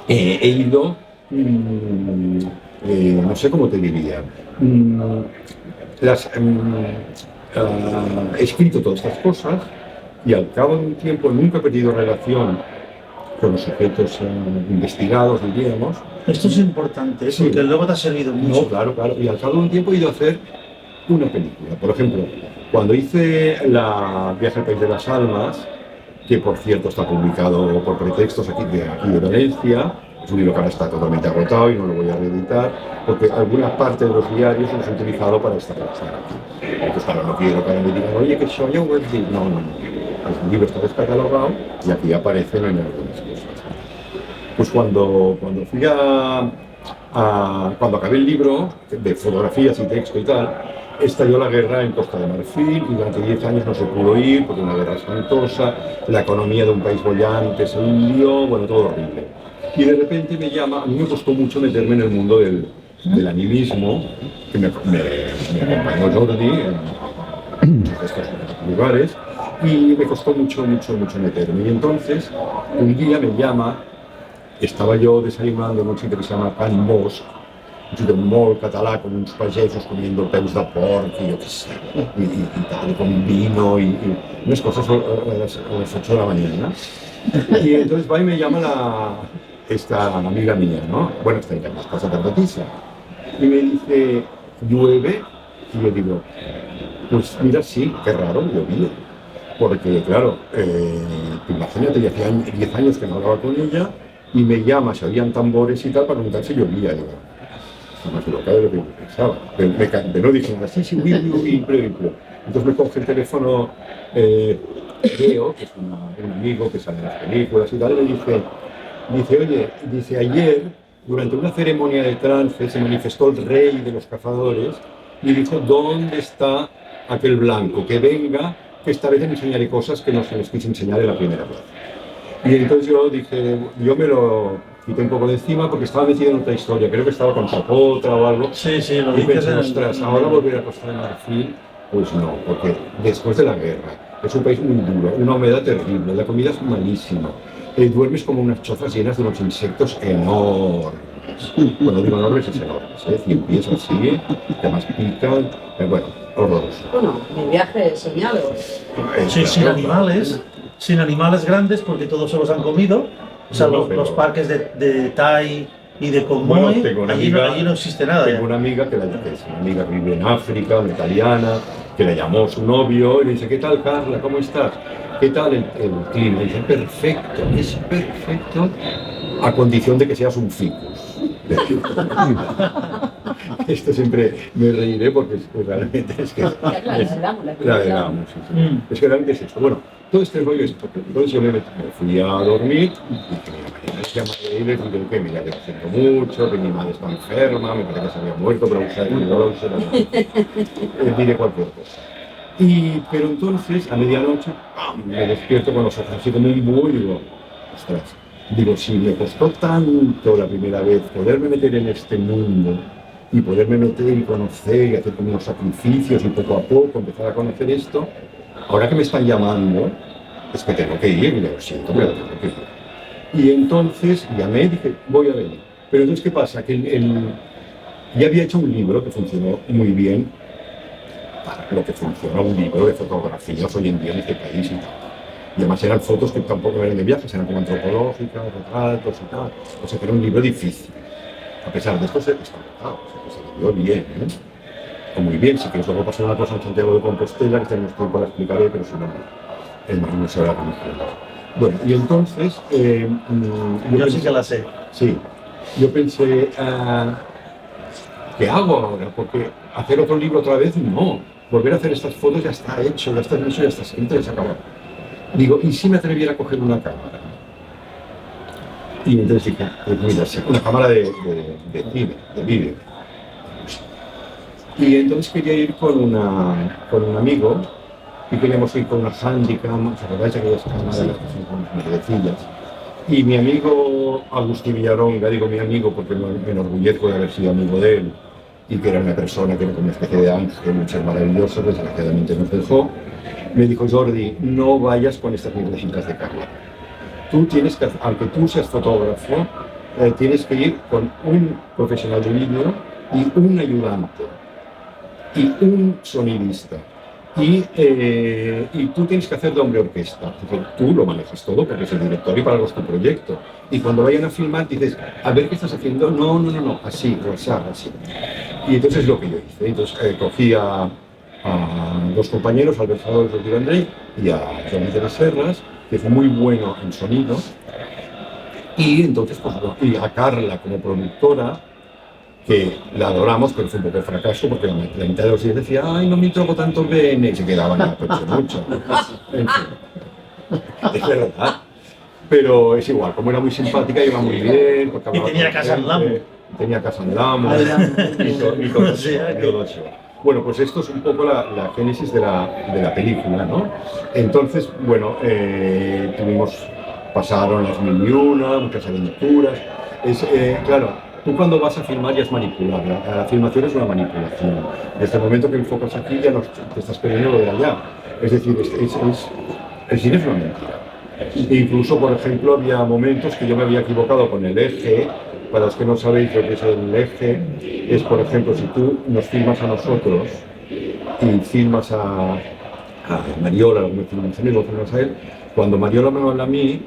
he ido, no sé cómo te diría, he escrito todas estas cosas y al cabo de un tiempo nunca he perdido relación con los sujetos investigados, diríamos. Esto es importante, Sí. porque luego te ha servido mucho. No, claro, claro. Y al cabo de un tiempo he ido a hacer una película. Por ejemplo, cuando hice la Viaje al País de las Almas, que por cierto está publicado por pretextos aquí de Valencia, es un libro que ahora está totalmente agotado y no lo voy a reeditar, porque alguna parte de los diarios los he utilizado para esta clase aquí. Entonces, claro, no quiero que me digan, oye, que soy yo, no. El libro está descatalogado y aquí aparecen en algunas cosas. Pues cuando fui cuando acabé el libro de fotografías y texto y tal, estalló la guerra en Costa de Marfil y durante 10 años no se pudo ir porque una guerra espantosa, la economía de un país bollante se hundió, bueno, todo horrible. Y de repente me llama, a mí me costó mucho meterme en el mundo del animismo, que me acompañó Jordi en estos lugares, y me costó mucho meterme. Y entonces, un día me llama, estava yo desayunando en un sitio que se llama Can Bosch, un sitio molt català, con uns pagesos comiendo peus de porc y yo qué sé, y tal, con vino y unas cosas a las 8 de la mañana. Y entonces va y me llama esta amiga mía, ¿no? Bueno, esta hija, mi esposa Patricia, y me dice, ¿llueve? Y yo digo, pues mira, sí, qué raro, llovía. Porque, claro, imagínate, ya hacía 10 años que no hablaba con ella y me llama, si habían tambores y tal, para preguntar si llovía. Y digo, más loca de lo que yo pensaba. Me canté, no dije nada, sí, pero. Entonces me coge el teléfono Leo, que es un amigo que sale en las películas y tal, y me dice, oye, ayer, durante una ceremonia de trance, se manifestó el rey de los cazadores y dijo, ¿dónde está aquel blanco? Que venga, que esta vez le enseñaré cosas que no se les quise enseñar en la primera vez. Y entonces yo dije, yo me lo quité un poco de encima porque estaba metido en otra historia, creo que estaba con Socotra o algo. Sí, lo y dices pensé, ostras, ahora volver a Costa de Marfil, pues no, porque después de la guerra, es un país muy duro, una humedad terrible, la comida es malísima, duermes como unas chozas llenas de unos insectos enormes. Cuando digo enormes es enormes, 100 pies así, que más pican, bueno, horroroso. Bueno, mi viaje soñado. Sí, sin animales grandes porque todos se los han comido. O sea, los parques de Tai y de Conmoy, Bueno, allí no existe nada. Tengo una amiga que es una amiga que vive en África, una italiana, que le llamó su novio y le dice, ¿qué tal, Carla? ¿Cómo estás? ¿Qué tal el clima? Y dice, perfecto, es perfecto, a condición de que seas un ficus. Esto siempre me reiré porque realmente es que... La de Gamos, sí. Es que realmente es esto. Bueno, todo este rollo es esto. Entonces yo me fui a dormir y dije, mira, mañana llamaré y les digo que mira, que lo siento mucho, que mi madre está enferma, me parece que se había muerto, pero diré cualquier cosa. Pero entonces, a medianoche, me despierto con los ojos así como un búho y digo, ostras, si me costó tanto la primera vez poderme meter en este mundo y poderme meter y conocer y hacer como unos sacrificios y poco a poco empezar a conocer esto, ahora que me están llamando, es que tengo que ir, y lo siento, pero tengo que ir. Y entonces llamé y dije, voy a venir. Pero entonces, ¿qué pasa? Que ya había hecho un libro que funcionó muy bien, para lo que funciona un libro de fotografías hoy en día en este país y tal. Y además eran fotos que tampoco eran de viajes, eran como antropológicas, retratos y tal. O sea que era un libro difícil. A pesar de esto se está agotado, o sea, que se leyó bien, o muy bien. Si quieres luego pasar una cosa en Santiago de Compostela, que tenemos tiempo para explicarle, pero si no, el Museo de la Religión. Bueno, y entonces... yo sí que la sé. Sí, yo pensé, ¿qué hago ahora? Porque hacer otro libro otra vez, no. volver a hacer estas fotos ya está hecho, ya está hecho, ya está escrito, ya se acabó. Digo, ¿y si me atreviera a coger una cámara? Y entonces dije, pues mira, sí, una cámara de cine, de vídeo. Y entonces quería ir con un amigo y queríamos ir con una Handycam, ¿os acordáis de aquellas cámaras que son como mierdecillas? Y mi amigo Agustín Villaronga, digo mi amigo porque me enorgullezco de haber sido amigo de él y que era una persona que era como una especie de ángel, un ser maravilloso, desgraciadamente nos dejó, me dijo, Jordi, no vayas con estas mierdecitas de cámara. Tú tienes que, aunque tú seas fotógrafo, tienes que ir con un profesional de vídeo y un ayudante y un sonidista. Y tú tienes que hacer de hombre orquesta. Tú lo manejas todo porque es el director y para algo es tu proyecto. Y cuando vayan a filmar dices, a ver qué estás haciendo. No, así, así. Y entonces es lo que yo hice. Entonces cogí a dos compañeros, al Salvador Rodrigo André y a Joan de las Serras, que fue muy bueno en sonido. Y entonces, pues, y a Carla como productora, que la adoramos, pero fue un poco de fracaso porque la mitad de los días decía, ay, no me troco tanto bien, y se quedaban a coche mucho. En fin, es verdad. Pero es igual, como era muy simpática, iba muy bien. Y tenía casa en Lamo. Tenía casa en Lamo. Y todo eso. Bueno, pues esto es un poco la génesis de la película, ¿no? Entonces, bueno, pasaron las 1001, muchas aventuras. Claro, tú cuando vas a filmar ya es manipular, la filmación es una manipulación. Desde el momento que enfocas aquí ya te estás perdiendo lo de allá. Es decir, el cine es una mentira. E incluso, por ejemplo, había momentos que yo me había equivocado con el eje. Para los que no sabéis lo que es el eje, es, por ejemplo, si tú nos filmas a nosotros y filmas a Mariola, lo que me filmas a mí, lo filmas a él, cuando Mariola me habla a mí,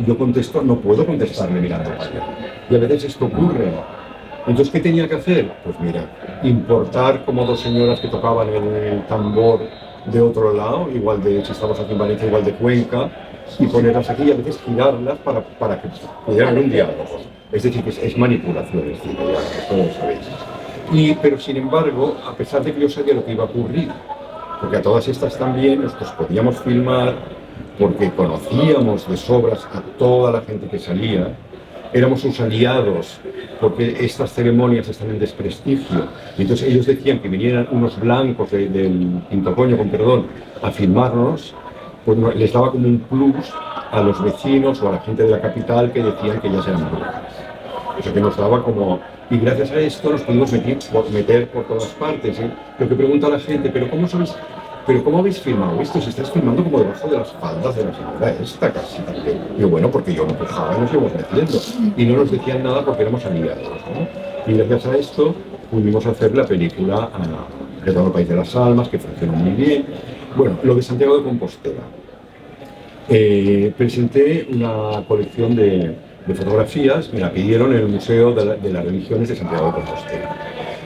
yo contesto, no puedo contestarle mirando para allá. Y a veces esto ocurre. Entonces, ¿qué tenía que hacer? Pues mira, importar como dos señoras que tocaban el tambor de otro lado, igual de, si estamos aquí en Valencia, igual de Cuenca, y ponerlas aquí y a veces girarlas para que pudieran haber un diálogo. Es decir, que es manipulación, es decir, ya todos sabéis. Pero sin embargo, a pesar de que yo sabía lo que iba a ocurrir, porque a todas estas también nosotros podíamos filmar, porque conocíamos de sobras a toda la gente que salía, éramos sus aliados, porque estas ceremonias están en desprestigio. Y entonces ellos decían que vinieran unos blancos del Quinto Coño, con perdón, a filmarnos, pues les daba como un plus a los vecinos o a la gente de la capital que decían que ellas eran brujas. Eso que nos daba como... Y gracias a esto nos pudimos meter por todas partes. Lo que pregunta la gente, ¿pero cómo sabéis? ¿Pero cómo habéis filmado esto? Si estáis filmando como debajo de las faldas de la señora esta casi también. Y bueno, porque yo me empujaba y nos íbamos metiendo. Y no nos decían nada porque éramos aliados, ¿no? Y gracias a esto pudimos hacer la película Retorno al País de las Almas, que funcionó muy bien. Bueno, lo de Santiago de Compostela. Presenté una colección de fotografías, me la pidieron en el Museo de las Religiones de Santiago de Compostela.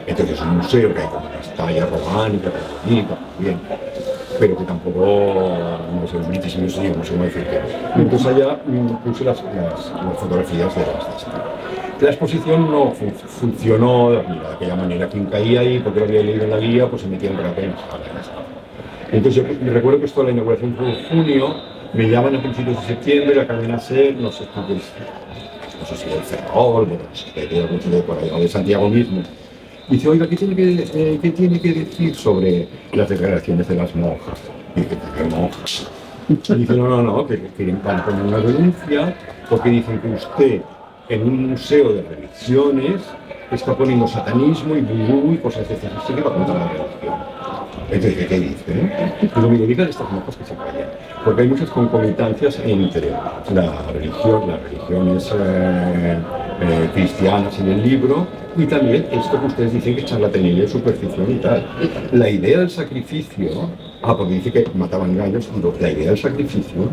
Entonces es un museo que hay como unas tallas románicas, bonitas, bien, pero que tampoco no es el British Museum, no sé cómo decirte. Entonces allá puse las fotografías de las La exposición no funcionó de aquella manera. Quien caía ahí, porque lo había leído en la guía, pues se metía en la pena. Entonces yo me recuerdo que esto, la inauguración fue en junio, me llaman a principios de septiembre, la cadena SER, no sé si del Ferrol, de por ahí, o de Santiago mismo. Dice, oiga, ¿qué tiene que decir sobre las declaraciones de las monjas? Y dice, ¿qué monjas? Y dice, no, que van a poner una denuncia porque dicen que usted en un museo de religiones está poniendo satanismo y vudú y cosas de esas, así que va contra la religión. Entonces, ¿qué dice? Digo, mire, digan estas monjas que se callen, porque hay muchas concomitancias entre las religiones cristianas en el libro y también esto que ustedes dicen que es charlatanería y superstición y tal. La idea del sacrificio, porque dice que mataban gallos, digo, la idea del sacrificio,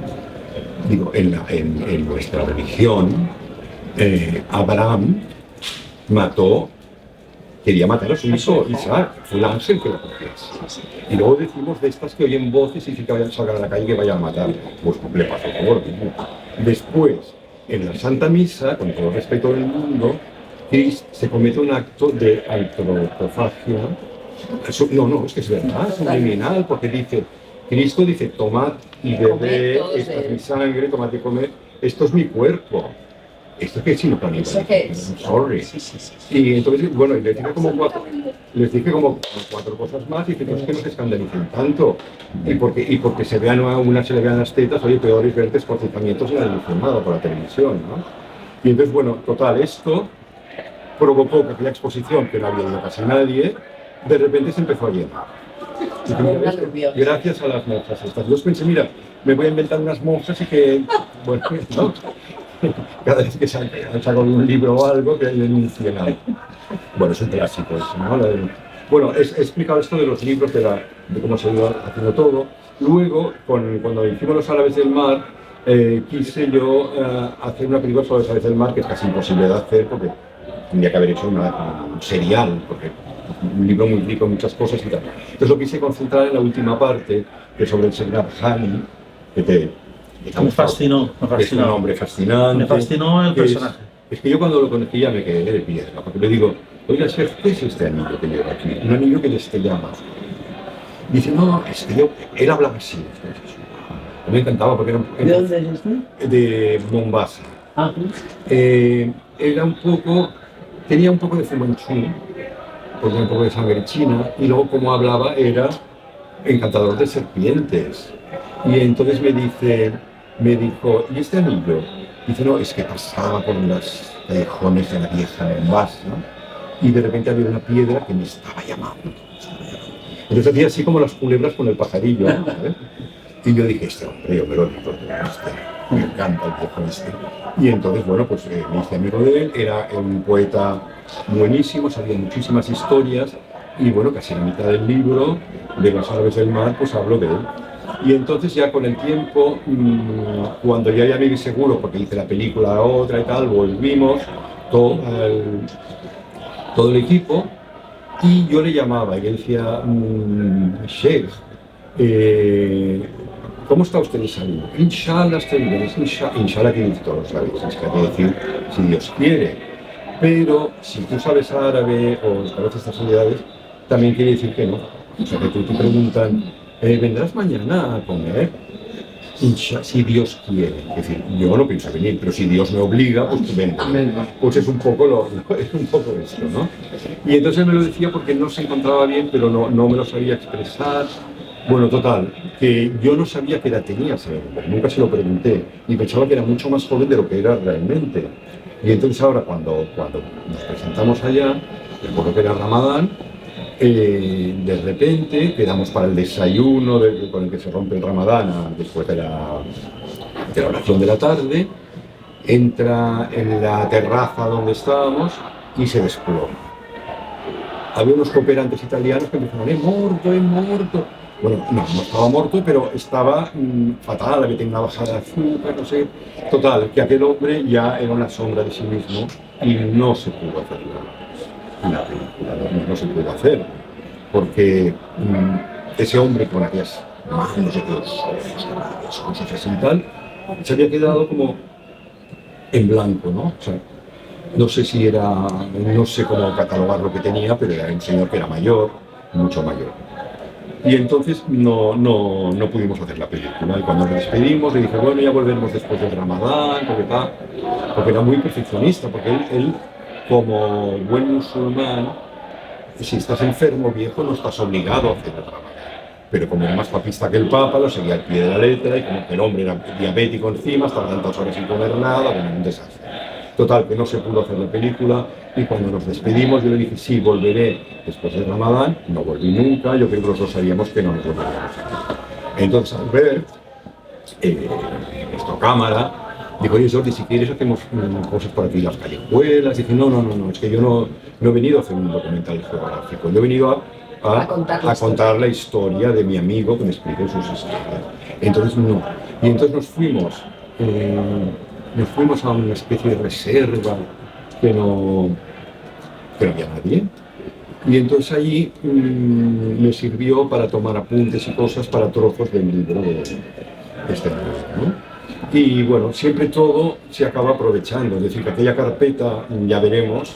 digo, en nuestra religión, Abraham quería matar a su hijo Isaac, fue el ángel que lo cogió. Y luego decimos de estas que oyen voces y dicen que vayan a sacar a la calle y que vayan a matar. Pues le pasó por lo mismo. Después, en la Santa Misa, con todo el respeto del mundo, se comete un acto de antropofagia No, es que es verdad, es un liminal, porque dice, Cristo dice, tomad y bebed, esta es mi sangre, tomad y comed, esto es mi cuerpo. ¿Esto qué es sino canibalismo? Sorry. Y entonces, bueno, y les dije como cuatro cosas más y dije, es que no se escandalicen tanto. Y porque se vean a una se le vean las tetas, oye, peor es ver descuartizamientos en el informado por la televisión, ¿no? Y entonces, bueno, total, esto provocó que aquella exposición, que no había ido casi nadie, de repente se empezó a llenar. Y gracias a las monjas estas. Yo pensé, mira, me voy a inventar unas monjas y que, bueno, ¿no? Cada vez que saco un libro o algo, que denuncien algo. Bueno, es un clásico eso, ¿no? Bueno, he explicado esto de los libros, de cómo se iba haciendo todo. Luego, cuando hicimos Los Árabes del Mar, quise yo hacer una película sobre Los Árabes del Mar, que es casi imposible de hacer, porque tendría que haber hecho un serial, porque un libro muy rico en muchas cosas y tal. Entonces lo quise concentrar en la última parte, que es sobre el Señor Hani, que me fascinó. Es un hombre fascinante. Me fascinó el personaje. Es que yo cuando lo conocí ya me quedé de piedra, porque le digo, oiga, chef, ¿qué es este anillo que lleva aquí? Un anillo que destellaba. Dice, no, es que él hablaba así. Me encantaba porque era ¿De dónde es este? De Mombasa. Ah, Era tenía un poco de Fu Manchú, porque un poco de sangre china, y luego como hablaba era encantador de serpientes. Y entonces me dijo, ¿y este anillo? Dice, no, es que pasaba por los callejones de la vieja Mombasa y de repente había una piedra que me estaba llamando. Entonces hacía así como las culebras con el pajarillo, ¿sabes? Y yo dije, este hombre, yo me lo digo, me encanta el viejo este. Y entonces, bueno, pues me hice amigo de él, era un poeta buenísimo, sabía muchísimas historias y bueno, casi la mitad del libro de Los Árabes del Mar, pues hablo de él. Y entonces ya con el tiempo, cuando ya me vi seguro, porque hice la película otra y tal, volvimos todo el equipo y yo le llamaba y él decía, Sheikh, ¿cómo está usted de salud? Inshallah estoy bien, inshallah tiene todos los sabes, es que hay que decir si Dios quiere. Pero si tú sabes árabe o conoces estas unidades, también quiere decir que no. O sea, que tú te preguntan, ¿vendrás mañana a comer? Si Dios quiere. Es decir, yo no pienso venir, pero si Dios me obliga, pues vengo. Pues es un poco esto, ¿no? Y entonces me lo decía porque no se encontraba bien, pero no me lo sabía expresar. Bueno, total, que yo no sabía qué edad tenía, nunca se lo pregunté, y pensaba que era mucho más joven de lo que era realmente. Y entonces ahora cuando nos presentamos allá, recuerdo que era Ramadán, de repente quedamos para el desayuno con el que se rompe el Ramadán después de la oración de la tarde, entra en la terraza donde estábamos y se desploma. Había unos cooperantes italianos que empezaron, he muerto. Bueno, no estaba muerto, pero estaba fatal, había tenido una bajada de azúcar, no sé. Total, que aquel hombre ya era una sombra de sí mismo y no se pudo hacer la película, no se pudo hacer. Porque ese hombre con aquellas manos de los cosas así y tal, se había quedado como en blanco, ¿no? O sea, no sé cómo catalogar lo que tenía, pero era un señor que era mayor, mucho mayor. Y entonces no pudimos hacer la película. Y cuando nos despedimos le dije, bueno, ya volveremos después del Ramadán, porque era muy perfeccionista, porque él como buen musulmán, si estás enfermo, viejo, no estás obligado a hacer el Ramadán. Pero como era más papista que el Papa, lo seguía al pie de la letra, y como que el hombre era diabético encima, estaba tantas horas sin comer nada, bueno, un desastre. Total, que no se pudo hacer la película, y cuando nos despedimos yo le dije, sí, volveré después del Ramadán. No volví nunca, yo creo que los dos sabíamos que no nos volveríamos a ver. Entonces Albert, nuestro cámara, dijo, oye Jordi, si quieres hacemos cosas por aquí, las callejuelas. Dije, no, es que yo no he venido a hacer un documental geográfico, yo he venido a contar la historia de mi amigo que me explique sus historias. Entonces no. Y entonces nos fuimos a una especie de reserva que no había nadie. Y entonces allí me sirvió para tomar apuntes y cosas para trozos del libro de este libro, ¿no? Y bueno, siempre todo se acaba aprovechando, es decir, que aquella carpeta, ya veremos,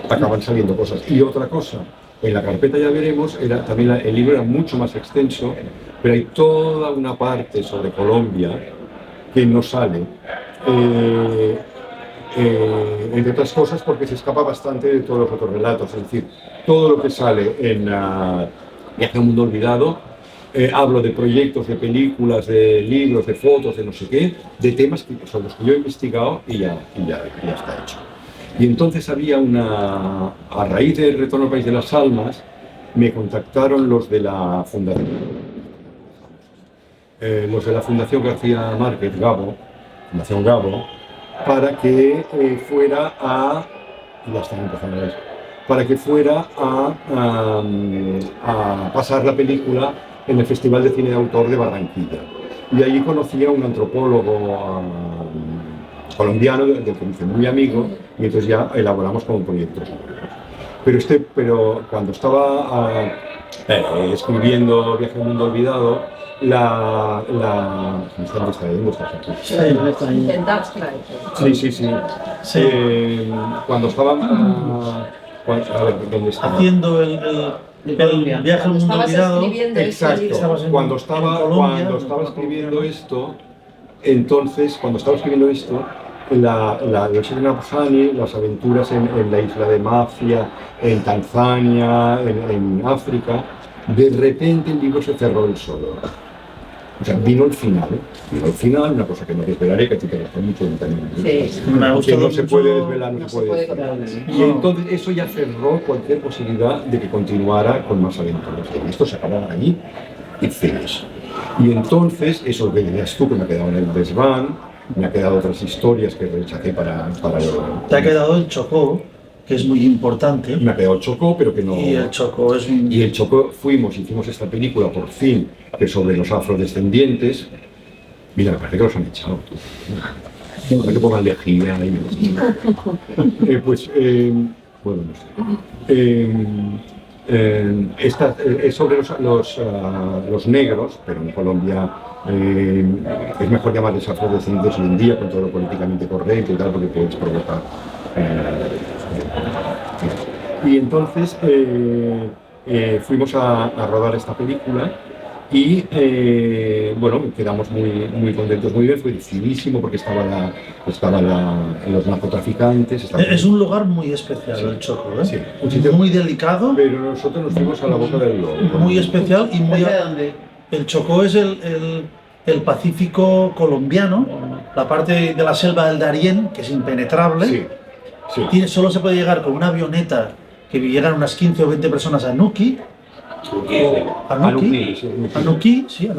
acaban saliendo cosas. Y otra cosa, en la carpeta ya veremos, también el libro era mucho más extenso, pero hay toda una parte sobre Colombia que no sale. Entre otras cosas porque se escapa bastante de todos los otros relatos, es decir, todo lo que sale en Viaje a un Mundo Olvidado, hablo de proyectos, de películas, de libros, de fotos, de no sé qué, de temas que son los que yo he investigado y ya está hecho. Y entonces había a raíz del retorno al País de las Almas, me contactaron los de la Fundación García Márquez, Fundación Gabo, para que fuera a pasar la película en el Festival de Cine de Autor de Barranquilla. Y allí conocí a un antropólogo colombiano del que me hice muy amigo, y entonces ya elaboramos como proyectos nuevos. Pero cuando estaba escribiendo Viaje a un Mundo Olvidado, ¿me están distrayendo estas aquí? Sí. Cuando estaba a ver, ¿dónde estaba? Haciendo el Viaje al Mundo Olvidado. Exacto. Cuando estaba escribiendo esto, entonces, los Nabhani, las aventuras en la isla de Mafia, en Tanzania, en África, de repente el libro se cerró él solo. O sea, vino el final, una cosa que no desvelaré, que a ti te gustó mucho también. Sí. Que no se puede desvelar, no se puede decir. Y entonces eso ya cerró cualquier posibilidad de que continuara con más aventuras. Esto se acababa allí y finish. Y entonces, eso que dirías tú, que me ha quedado en el desván, me ha quedado otras historias que rechacé para Te ha quedado el Chocó, que es muy importante. Me ha quedado el Chocó, pero que no... Y el Chocó es un... Y el Chocó hicimos esta película por fin, que es sobre los afrodescendientes. Mira, me parece que los han echado. Para que pongan lejía y... bueno, no sé. Es sobre los negros, pero en Colombia es mejor llamarles afrodescendientes hoy en día, con todo lo políticamente correcto y tal, porque puedes provocar... Y entonces fuimos a rodar esta película y quedamos muy contentos, muy bien, fue dificilísimo porque estaban los narcotraficantes. Es un lugar muy especial, sí, el Chocó, ¿eh? Sí, un sitio muy delicado. Pero nosotros nos fuimos a la boca del lobo. Muy especial y muy... El Chocó es el Pacífico colombiano, la parte de la selva del Darién, que es impenetrable. Sí. Sí. Solo se puede llegar con una avioneta que llegan unas 15 o 20 personas a Nuquí. Anuquí. Sí.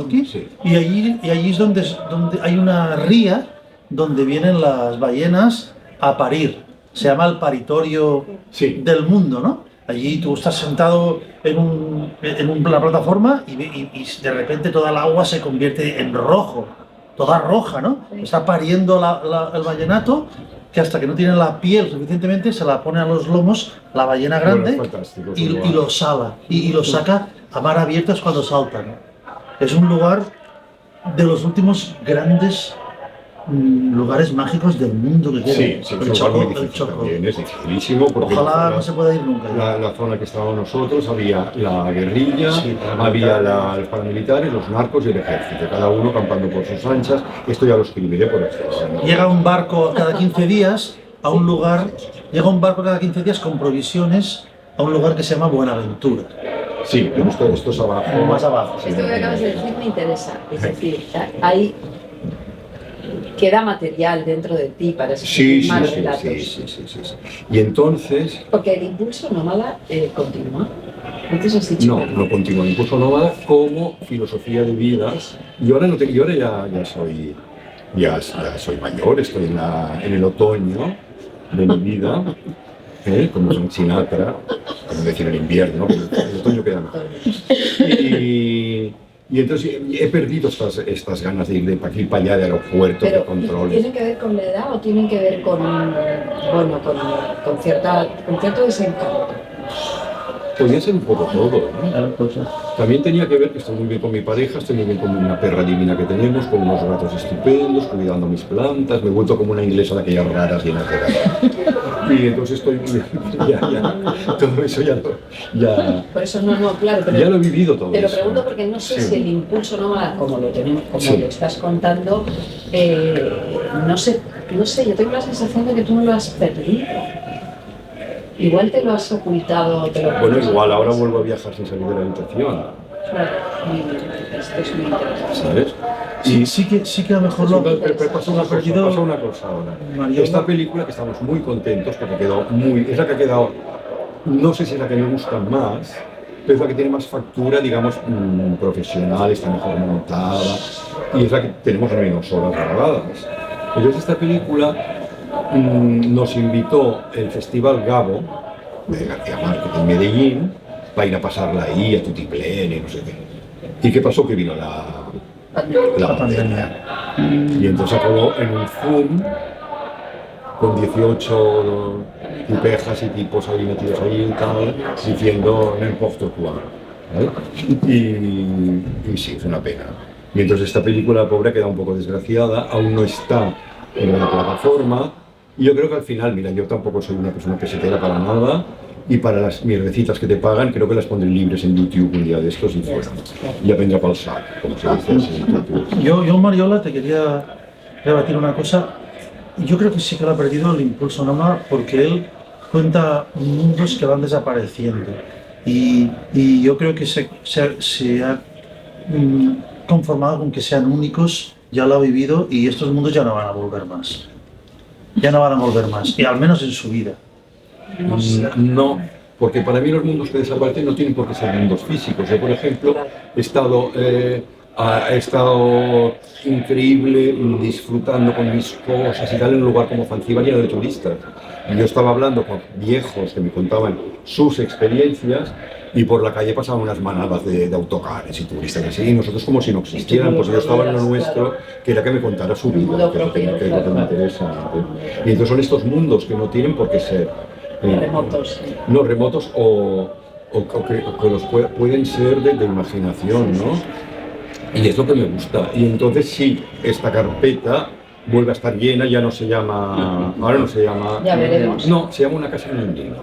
Y allí es donde hay una ría donde vienen las ballenas a parir. Se llama el paritorio del mundo, ¿no? Allí tú estás sentado en una plataforma y de repente toda el agua se convierte en rojo, toda roja, ¿no? Está pariendo el ballenato, que hasta que no tiene la piel suficientemente se la pone a los lomos la ballena grande y lo sala y lo saca a mar abierta es cuando saltan. Es un lugar de los últimos grandes lugares mágicos del mundo que queda. Sí, el Chocó también es dificilísimo. Ojalá no se pueda ir nunca. La zona que estábamos nosotros había la guerrilla, había los paramilitares, los narcos y el ejército, cada uno campando por sus anchas. Esto ya lo escribiré por esto. Llega un barco cada 15 días a un lugar, con provisiones a un lugar que se llama Buenaventura. Sí, pero esto es abajo. Más abajo. Esto que acabas de decir me interesa. Es decir, hay... queda material dentro de ti para escribir más relatos. Sí. Y entonces... Porque el impulso nómada continúa. Antes has dicho no continúa. El impulso nómada como filosofía de vida. Yo ahora ya soy mayor, estoy en el otoño de mi vida, como en Sinatra, como decir el invierno, pero el otoño queda mejor. Y entonces he perdido estas ganas de ir de aquí para allá, de aeropuertos, de controles. ¿Tienen que ver con la edad o tienen que ver con cierto desencanto? podía ser un poco todo, ¿no? Claro, pues, También tenía que ver que estoy muy bien con mi pareja, estoy muy bien con una perra divina que tenemos, con unos gatos estupendos, cuidando mis plantas, me he vuelto como una inglesa de aquellas raras llenas de gatos. Y entonces estoy muy bien, ya, todo eso ya, Por eso no, claro, pero ya lo he vivido todo te lo eso. pregunto porque no sé Sí. si el impulso nómada, como lo tenemos, como Sí. lo estás contando, no sé, yo tengo la sensación de que tú no lo has perdido. Igual te lo has ocultado, te lo Bueno, igual ahora vuelvo a viajar sin salir de la habitación, Claro, esto es muy interesante. ¿sabes? Sí que a lo mejor lo Pasa una perdido cosa ahora. Mariola. Esta película que estamos muy contentos porque quedó es la que ha quedado, no sé si es la que me gusta más, pero es la que tiene más factura, digamos, profesional, está mejor montada y es la que tenemos menos horas grabadas. Entonces esta película nos invitó el Festival Gabo de García Márquez en Medellín para ir a pasarla ahí a Tutiplén y no sé qué. ¿Y qué pasó? Que vino la pandemia. Y entonces acabó en un Zoom con 18 tipejas y tipos ahí metidos ahí y tal, diciendo n'importe quoi, ¿vale? Y sí, es una pena. Y entonces esta película, pobre, queda un poco desgraciada, aún no está en una plataforma. Y yo creo que al final, mira, yo tampoco soy una persona pesetera para nada, y para las mierdecitas que te pagan, creo que las pondré libres en YouTube un día de estos y fuera. Y ya vendrá para el sac, como se dice así en YouTube. Yo, Mariola, te quería rebatir una cosa. Yo creo que sí que lo ha perdido el impulso nómada porque él cuenta mundos que van desapareciendo. Y yo creo que se ha conformado con que sean únicos, ya lo ha vivido y estos mundos ya no van a volver más. Ya no van a volver más, y al menos en su vida. No, porque para mí los mundos que desaparecen no tienen por qué ser mundos físicos. Yo, por ejemplo, he estado increíble disfrutando con mis cosas y tal en un lugar como Zanzíbar lleno de turistas. Y yo estaba hablando con viejos que me contaban sus experiencias y por la calle pasaban unas manadas de autocares y turistas así, y nosotros como si no existieran, pues yo estaba en lo nuestro, que era que me contara su vida, que es lo que me interesa. Y entonces son estos mundos que no tienen por qué ser remotos. No, remotos o que los pueden ser de imaginación, ¿no? Y es lo que me gusta. Y entonces sí, esta carpeta vuelve a estar llena, ya no se llama, ahora no se llama... Ya veremos. No, se llama Una casa en el Nilo,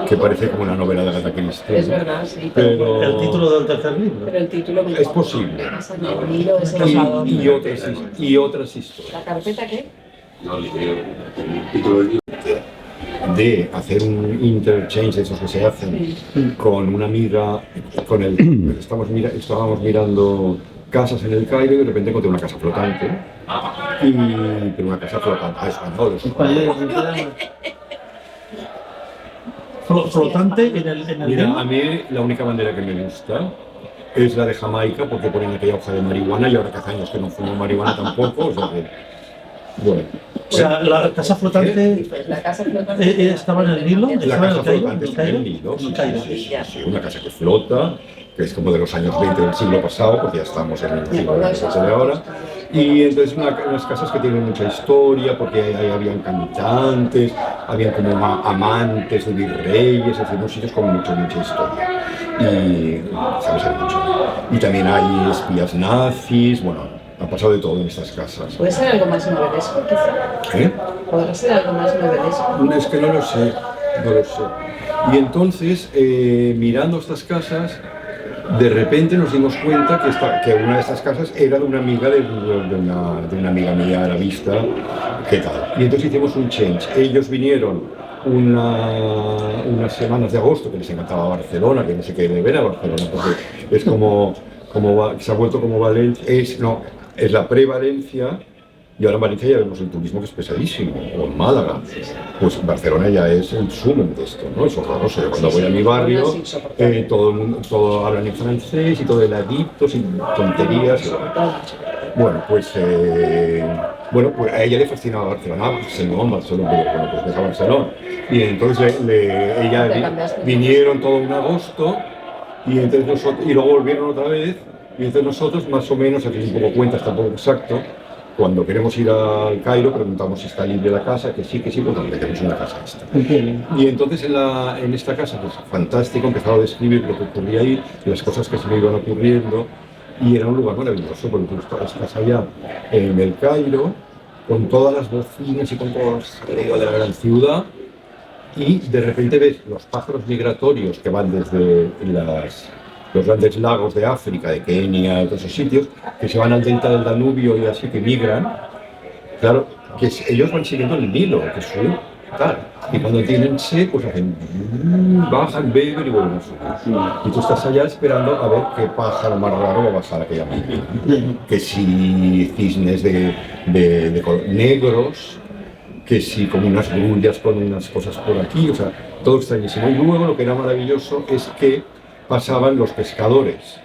que parece como una novela de Agatha Christie. Es verdad, sí. Pero El título del tercer libro. Pero el título me es posible. El Nilo es el Salvador. Y otras historias. ¿La carpeta qué? No, el título del libro. De hacer un interchange de esos que se hacen con una amiga, estábamos mirando casas en el Cairo y de repente encontré una casa flotante, pero una casa flotante española. Flotante en el Mira, Nilo. a mí la única bandera que me gusta es la de Jamaica, porque ponen aquella hoja de marihuana y ahora que hace años que no fumo marihuana tampoco, o sea que, bueno. O sea, la casa flotante La casa flotante. estaba en el Nilo. La Estaba en casa el Cairo. flotante está en el Nilo, En el Cairo. sí, una casa que flota, que es como de los años 20 del siglo pasado, porque ya estamos en el siglo XX de ahora. Y entonces unas casas que tienen mucha historia, porque ahí habían cantantes, habían como amantes de virreyes, es decir, unos sitios con mucha historia. Y, ¿sabes? Hay mucho. Y también hay espías nazis, bueno, ha pasado de todo en estas casas. ¿Puede ser algo más novelesco, quizá? ¿Eh? ¿Podrá ser algo más novelesco? Es que no lo sé. Y entonces, mirando estas casas, de repente nos dimos cuenta que una de estas casas era de una amiga de una amiga mía arabista, ¿qué tal? Y entonces hicimos un change. Ellos vinieron unas semanas de agosto, que les encantaba Barcelona, que no sé qué de ver a Barcelona, porque es se ha vuelto como Valencia, es la pre-Valencia. Y ahora en Valencia ya vemos el turismo que es pesadísimo, o en Málaga. Pues Barcelona ya es el sumum de esto, ¿no? Es horroroso. Yo cuando voy a mi barrio, todo el mundo, todo hablan en francés y todo el adictos y tonterías. Bueno, pues a ella le fascinaba Barcelona, Barcelona, pero bueno, pues deja Barcelona. Y entonces vinieron todo un agosto y entonces y luego volvieron otra vez. Y entonces nosotros, más o menos, aquí un poco cuentas, tampoco exacto, cuando queremos ir al Cairo preguntamos si está libre la casa, que sí, pues nos metemos en la casa esta. Y entonces en esta casa, pues fantástico, empezaba a describir lo que ocurría ahí, las cosas que se me iban ocurriendo, y era un lugar maravilloso, porque tú estás allá en el Cairo, con todas las bocinas y con todo el sonido de la gran ciudad, y de repente ves los pájaros migratorios que van desde los grandes lagos de África, de Kenia, de todos esos sitios, que se van al delta del Danubio y así que migran. Claro, que ellos van siguiendo el Nilo, que es tal. Y cuando tienen sed, pues hacen, bajan, beben y vuelven a subir. Y tú estás allá esperando a ver qué pájaro más raro va a bajar aquella mina. Que si cisnes de color negros, que si como unas grullas con unas cosas por aquí, o sea, todo extrañísimo. Y luego lo que era maravilloso es que pasaban los pescadores,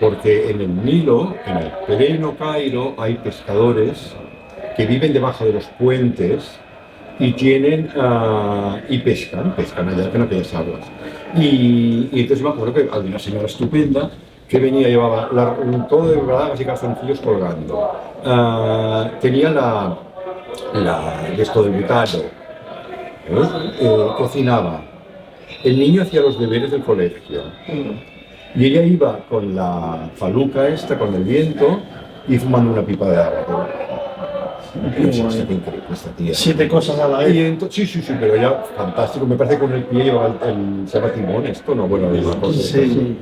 porque en el Nilo, en el pleno Cairo, hay pescadores que viven debajo de los puentes y tienen y pescan allá en aquellas aguas. Y entonces me acuerdo que había una señora estupenda que venía, llevaba todo de bragas y calzoncillos colgando. Tenía esto del butano, cocinaba. El niño hacía los deberes del colegio y ella iba con la faluca esta, con el viento y fumando una pipa de agua. Esta tía. 7 cosas a la vez. Sí, pero ella, fantástico. Me parece que con el pie llevaba se llama timón esto, ¿no? Bueno, sí.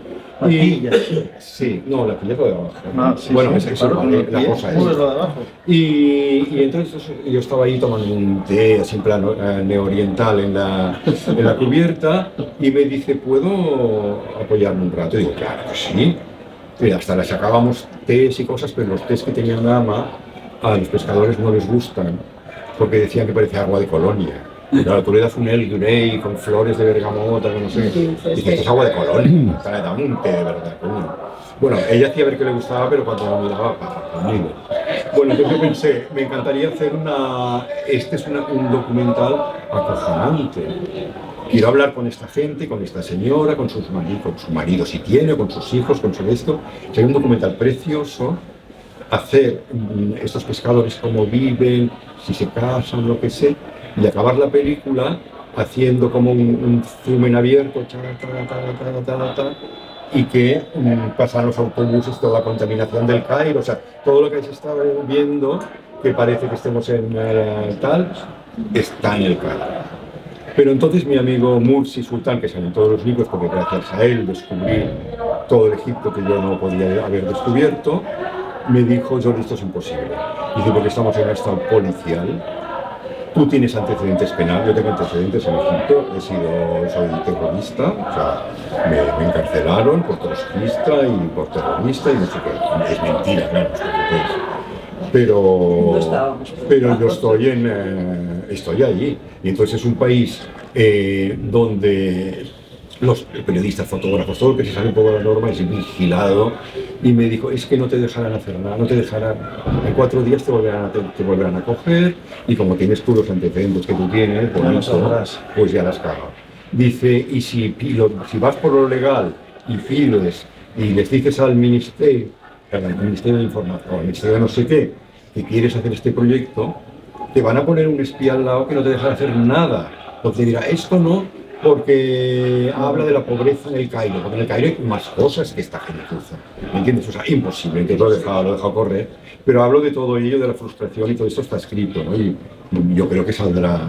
Sí, no, la quilla es lo de abajo. Sí, bueno, sí, eso, la cosa es. Lo de abajo. Y entonces yo estaba ahí tomando un té así en plan neoriental en la cubierta y me dice, ¿puedo apoyarme un rato? Y digo, claro, pues sí. Y hasta le sacábamos tés y cosas, pero los tés que tenían ama a los pescadores no les gustan porque decían que parecía agua de colonia. Claro, tú le das un Earl Grey con flores de bergamota, no sé, y dices, esto es agua de colonia, dame un té de verdad, coño. Bueno, ella hacía ver que le gustaba, pero cuando lo miraba, conmigo. Bueno, entonces yo pensé, me encantaría hacer este es un documental acojonante. Quiero hablar con esta gente, con esta señora, con su marido si tiene, con sus hijos, con su esto. Sería un documental precioso, hacer estos pescadores cómo viven, si se casan, lo que sea, y acabar la película haciendo como un zoom en abierto, y que pasan los autobuses, toda la contaminación del Cairo, o sea, todo lo que se está viendo, que parece que estemos en tal, está en el Cairo. Pero entonces mi amigo Mursi Sultán, que sale en todos los libros, porque gracias a él descubrí todo el Egipto que yo no podía haber descubierto, me dijo, Jordi, esto es imposible. Dice, porque estamos en un estado policial. Tú tienes antecedentes penales, yo tengo antecedentes en Egipto, soy terrorista, o sea, me encarcelaron por trotskista y por terrorista y no sé qué. Es mentira, claro, pero yo estoy allí. Y entonces es un país donde los periodistas, fotógrafos, todo lo que se sale un poco de la norma es vigilado, y me dijo, es que no te dejarán hacer nada, no te dejarán, en 4 días te volverán a coger, y como tienes tú los antecedentes que tú tienes, pues ya las cagas. Dice, y si vas por lo legal y pides y les dices al Ministerio de Información, o al Ministerio de no sé qué, que quieres hacer este proyecto, te van a poner un espía al lado que no te dejará hacer nada, porque te dirá, esto no, porque habla de la pobreza en el Cairo, porque en el Cairo hay más cosas que esta gentuza, ¿me entiendes? O sea, imposible, entonces lo he dejado correr, pero hablo de todo ello, de la frustración, y todo esto está escrito, ¿no? Y yo creo que saldrá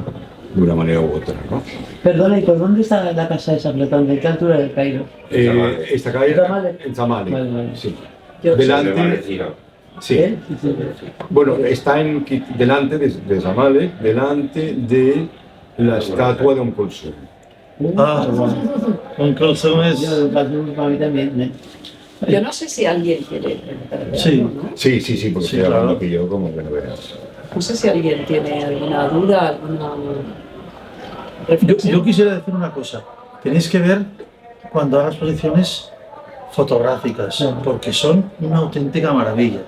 de una manera u otra, ¿no? Perdona, ¿y por dónde está la casa esa flotante? ¿En qué altura del Cairo? Esta calle en Zamalek, vale. sí. Delante. Sí. Bueno, está delante de Zamalek, delante de la estatua de Kulthum. Con Kulthum es... Yo para mí también, Yo no sé si alguien quiere... Sí. Sí, porque estoy hablando que yo, como que no veas. No sé si alguien tiene alguna duda, alguna reflexión. Yo quisiera decir una cosa. Tenéis que ver cuando hagas exposiciones fotográficas, porque son una auténtica maravilla.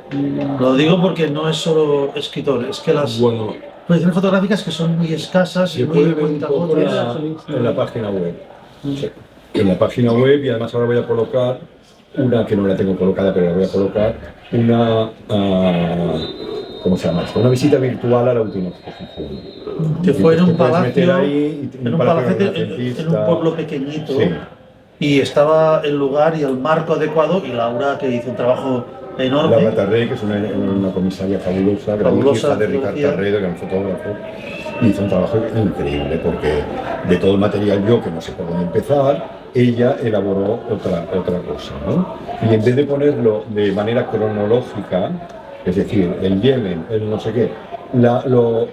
Lo digo porque no es solo escritor, es que las exposiciones fotográficas que son muy escasas y muy cuentagotas. En la página web. Sí. En la página web, y además ahora voy a colocar una que no la tengo colocada, pero la voy a colocar, ¿cómo se llama esto? Una visita virtual a la última exposición. Que fue en un palacio, ahí, en un palacete, en un pueblo pequeñito, sí. Y estaba el lugar y el marco adecuado, y Laura, que hizo un trabajo enorme. Laura Tarré, que es una comisaria fabulosa, hija de Ricard Tarré, gran fotógrafo, hizo un trabajo increíble, porque de todo el material yo, que no sé por dónde empezar, ella elaboró otra cosa, ¿no? Y en vez de ponerlo de manera cronológica, es decir, el Yemen, el no sé qué, lo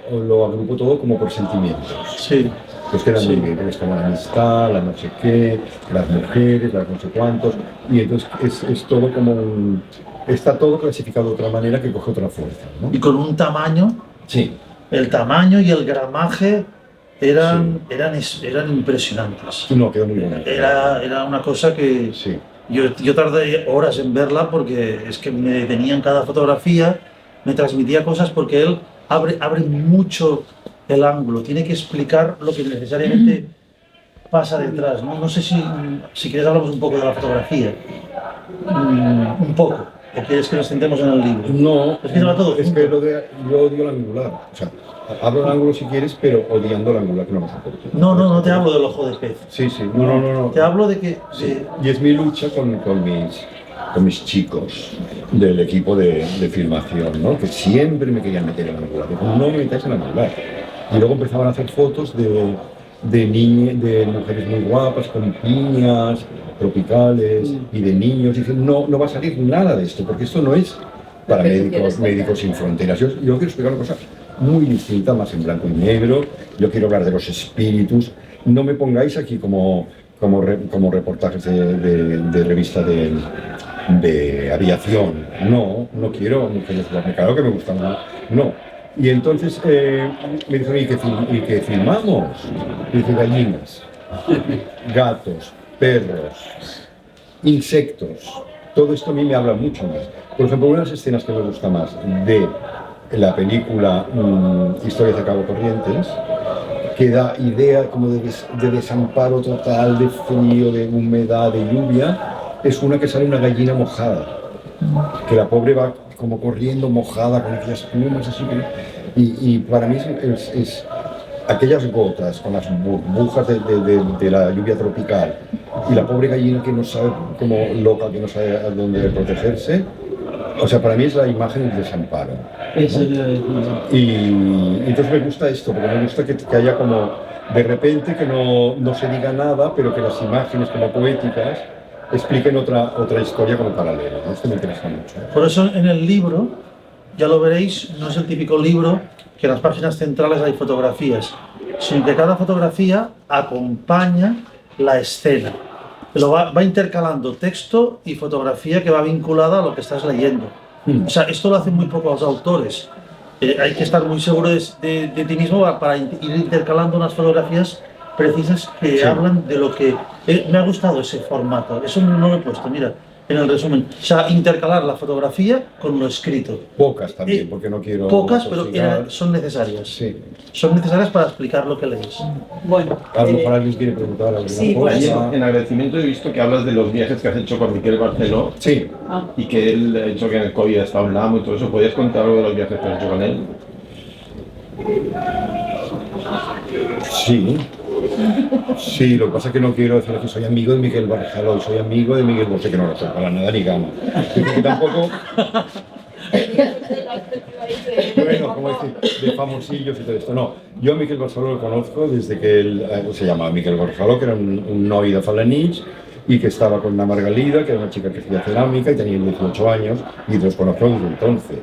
agrupó todo como por sentimientos. Sí. Pues queda muy bien, es como la amistad, la no sé qué, las mujeres, las no sé cuántos, y entonces es todo como está todo clasificado de otra manera que coge otra fuerza, ¿no? Y con un tamaño, sí. El tamaño y el gramaje eran impresionantes. No, quedó muy bien. Era una cosa que sí. yo tardé horas en verla, porque es que me detenía en cada fotografía, me transmitía cosas, porque él abre mucho el ángulo, tiene que explicar lo que necesariamente pasa detrás, ¿no? No sé si quieres hablamos un poco de la fotografía, un poco, o quieres que nos centremos en el libro. No, es que todo es que yo odio el angular, o sea, hablo del ángulo si quieres, pero odiando el angular, que no me soporto. No te hablo del ojo de pez. Sí, no. Te hablo de que... Sí. Y es mi lucha con mis chicos del equipo de filmación, ¿no? Que siempre me querían meter en el angular. No me metáis en el angular. Y luego empezaban a hacer fotos de mujeres muy guapas, con piñas tropicales, y de niños. Y dicen, no va a salir nada de esto, porque esto no es para médicos sin fronteras. Yo quiero explicar una cosa muy distinta, más en blanco y negro. Yo quiero hablar de los espíritus. No me pongáis aquí como reportajes de revista de aviación. No quiero mujeres guapas. Claro que me gustan, no. Y entonces me dijeron, ¿y qué filmamos? Y dice, gallinas, gatos, perros, insectos. Todo esto a mí me habla mucho más. Por ejemplo, una de las escenas que me gusta más de la película Historias de Cabo Corrientes, que da idea como de desamparo total, de frío, de humedad, de lluvia, es una que sale una gallina mojada, que la pobre va como corriendo mojada con aquellas plumas así, y para mí es aquellas gotas con las burbujas de la lluvia tropical, y la pobre gallina que no sabe, como loca, que no sabe a dónde protegerse. O sea, para mí es la imagen del desamparo, ¿no? Y entonces me gusta esto, porque me gusta que haya como, de repente, que no se diga nada, pero que las imágenes como poéticas expliquen otra historia como paralela, ¿no? Esto me interesa mucho. Por eso en el libro, ya lo veréis, no es el típico libro que en las páginas centrales hay fotografías, sino que cada fotografía acompaña la escena. Lo va intercalando texto y fotografía que va vinculada a lo que estás leyendo. O sea, esto lo hacen muy pocos autores. Hay que estar muy seguro de ti mismo para ir intercalando unas fotografías precisas que hablan de lo que... me ha gustado ese formato, eso no lo he puesto, mira, en el resumen. O sea, intercalar la fotografía con lo escrito. Pocas también, porque no quiero... Pocas, pero son necesarias. Sí. Son necesarias para explicar lo que lees. Bueno, a lo mejor alguien quiere preguntar alguna cosa. En agradecimiento he visto que hablas de los viajes que has hecho con Miquel Barceló. Sí. Y que él ha hecho que en el COVID ha estado en Lamo y todo eso. ¿Podrías contar algo de los viajes que has hecho con él? Sí, lo que pasa es que no quiero decir que soy amigo de Miquel Barceló, soy amigo de Miguel Bosé, que no lo soy para nada ni gana. Y tampoco... Bueno, como decir, de famosillos y todo esto. No, yo a Miquel Barceló lo conozco desde que él se llamaba Miquel Barceló, que era un noi de Falanich, y que estaba con una Margalida, que era una chica que hacía cerámica y tenía 18 años, y los conozco desde entonces.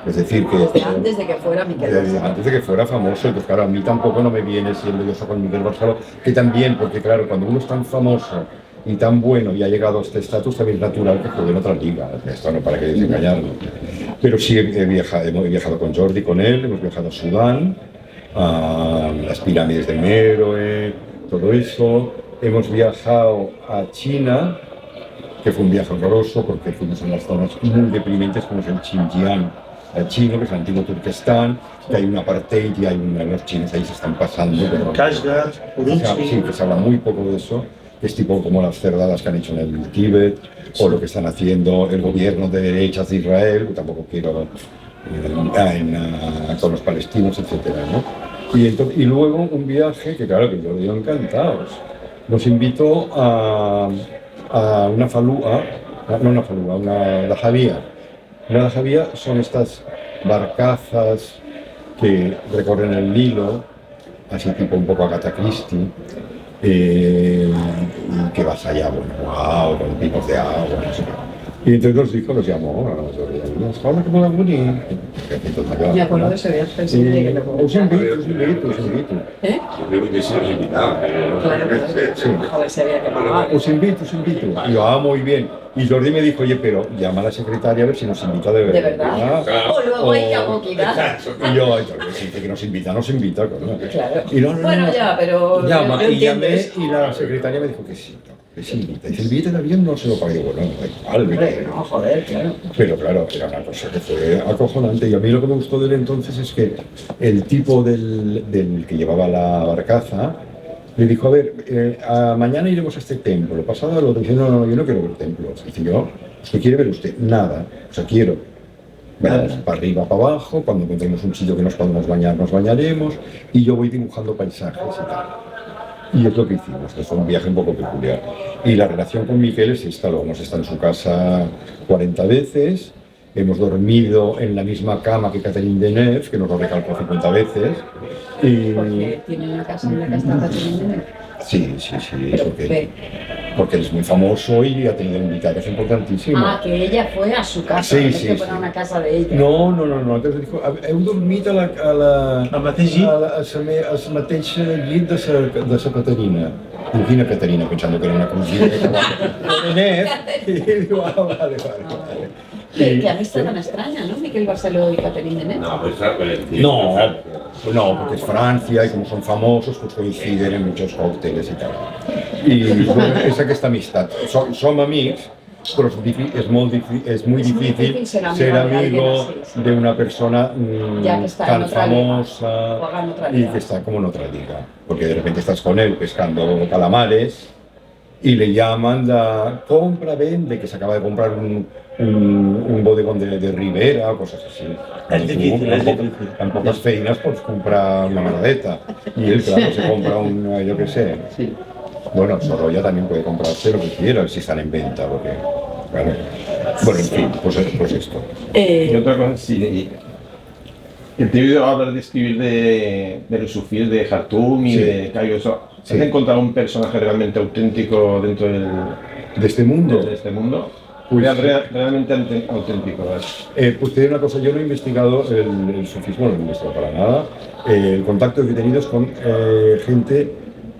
Es decir, que... Desde antes de que fuera Miquel Barceló. Antes de que fuera famoso, y pues claro, a mí tampoco no me viene siendo yo con Miquel Barceló, que también, porque claro, cuando uno es tan famoso y tan bueno y ha llegado a este estatus, también es natural que juegue en otra liga. Esto no para que desengañarlo. Pero sí hemos viajado con Jordi, con él, hemos viajado a Sudán, a las pirámides de Meroe, todo eso. Hemos viajado a China, que fue un viaje horroroso porque fuimos en las zonas muy deprimentes como es el Xinjiang chino, que es el antiguo Turquestán, que hay un apartheid y los chinos ahí se están pasando. Kashgar, Urumqi. Sí, que se habla muy poco de eso, que es tipo como las cerdadas que han hecho en el Tíbet, o lo que están haciendo el gobierno de derechas de Israel, que tampoco quiero con los palestinos, etcétera, ¿no? Y luego un viaje que, claro, que yo digo encantados. Nos invitó a una falúa, no una falúa, una dajabía. Una dajabía son estas barcazas que recorren el Nilo, así tipo un poco Agatha Christie, y que vas allá, bueno, wow, con picos de agua, no sé qué. Y entonces los llamó, hola, que puedan venir. Me acuerdo de ese viaje, sí, que lo Os invito. ¿Eh? Yo creo que sí los invitaba. Claro, Sí. joder, se había que pagar. Os invito. Y yo, muy bien. Y Jordi me dijo, oye, pero llama a la secretaria a ver si nos invita de verdad. ¿De verdad? O luego hay que aboquinar. Y yo, ay, dice que nos invita, coño. Claro. Y no, Bueno, ya, pero llama, yo y entiendo llamé eso. y la secretaria me dijo que sí, que se invita. Dice, el billete de avión no se lo pagué, bueno, da igual. Hombre, no, joder, claro. Pero claro, era una cosa que fue acojonante. Y a mí lo que me gustó de él entonces es que el tipo del que llevaba la barcaza le dijo, a ver, mañana iremos a este templo. Pasado lo dice, no, yo no quiero ver templos. Dice yo, ¿qué quiere ver usted? Nada. O sea, quiero ver para arriba, para abajo. Cuando encontremos un sitio que nos podemos bañar, nos bañaremos. Y yo voy dibujando paisajes y tal. Y es lo que hicimos, que fue un viaje un poco peculiar. Y la relación con Miquel es esta, lo hemos estado en su casa 40 veces, hemos dormido en la misma cama que Catherine Deneuve, que nos lo recalcó 50 veces. Y... Porque tiene una casa en la que está Catherine Deneuve. Sí, Pero, porque él es muy famoso y ha tenido invitados importantísimos. Ah, que ella fue a su casa, Sí, no es sí, que fuera sí. una casa de ella. No. Entonces dijo, heu dormit Al mateix llit? al mateix llit de sa Caterina. Diu, quina Caterina? Pensando que era una cosina de Deneuve. Y digo, vale. Que amistad tan extraña, ¿no? Miquel Barceló y Catherine Deneuve. No, pues claro, No, porque es Francia y como son famosos, pues coinciden en muchos cócteles y tal. Y bueno, és aquesta amistat. Som amics, però és muy difícil ser amigo de una persona Ya que está en tan otra liga, famosa o haga en otra y liga. que está como en otra liga. Porque de repente estás con él pescando calamares y le llaman la compra, vende, que se acaba de comprar un bodegón de Ribera o cosas así. Es difícil, es difícil. En pocas feinas pots comprar una maladeta y él, claro, se compra una, yo qué sé. Sí. Bueno, Sorolla también puede comprarse lo que quiera si están en venta, porque, claro. Bueno, en fin, pues esto. Y otra cosa, sí, te he oído hablar de escribir de los sufíes de Jartum y Sí. de Cayo. ¿Has Sí. encontrado un personaje realmente auténtico dentro De este mundo. de este mundo? Pues- Realmente auténtico, ¿verdad? Pues te digo una cosa, yo no he investigado el sufismo, no lo he investigado para nada. El contacto que he tenido es con gente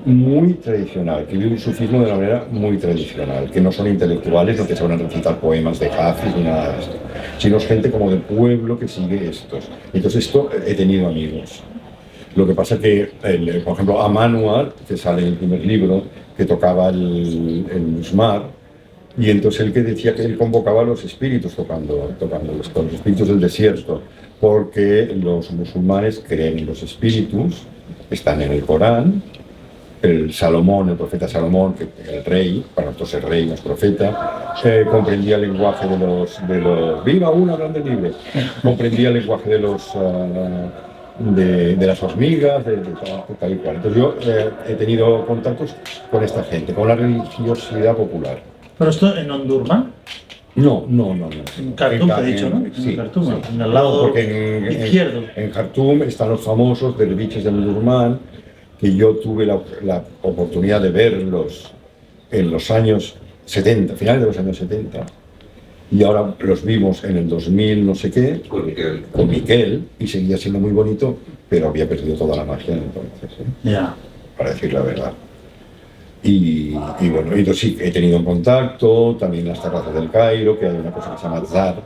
muy tradicional, que vive el sufismo de una manera muy tradicional, que no son intelectuales, no te saben recitar poemas de Hafiz ni nada de esto, sino es gente como de pueblo que sigue estos. Entonces esto he tenido amigos. Lo que pasa que, por ejemplo, Amanual, que sale en el primer libro, que tocaba el musmar, y entonces él que decía que él convocaba a los espíritus tocando los espíritus del desierto, porque los musulmanes creen en los espíritus, están en el Corán. El Salomón, el profeta Salomón, que el rey, para nosotros el rey no es profeta, comprendía el lenguaje de los ¡viva una grande libre! Comprendía el lenguaje de los de las hormigas, de tal y cual. Entonces yo he tenido contactos con esta gente, con la religiosidad popular. ¿Pero esto en Ondurman? No. En Khartoum, te he dicho, ¿no? Sí, En Khartoum, sí. en el lado Porque izquierdo. En Khartoum están los famosos derviches de Ondurman, que yo tuve la oportunidad de verlos en los años 70, finales de los años 70, y ahora los vimos en el 2000 no sé qué, con Miquel, y seguía siendo muy bonito, pero había perdido toda la magia entonces, Ya. para decir la verdad. Y bueno, entonces sí, he tenido un contacto, también en las terrazas del Cairo, que hay una cosa que se llama Zar,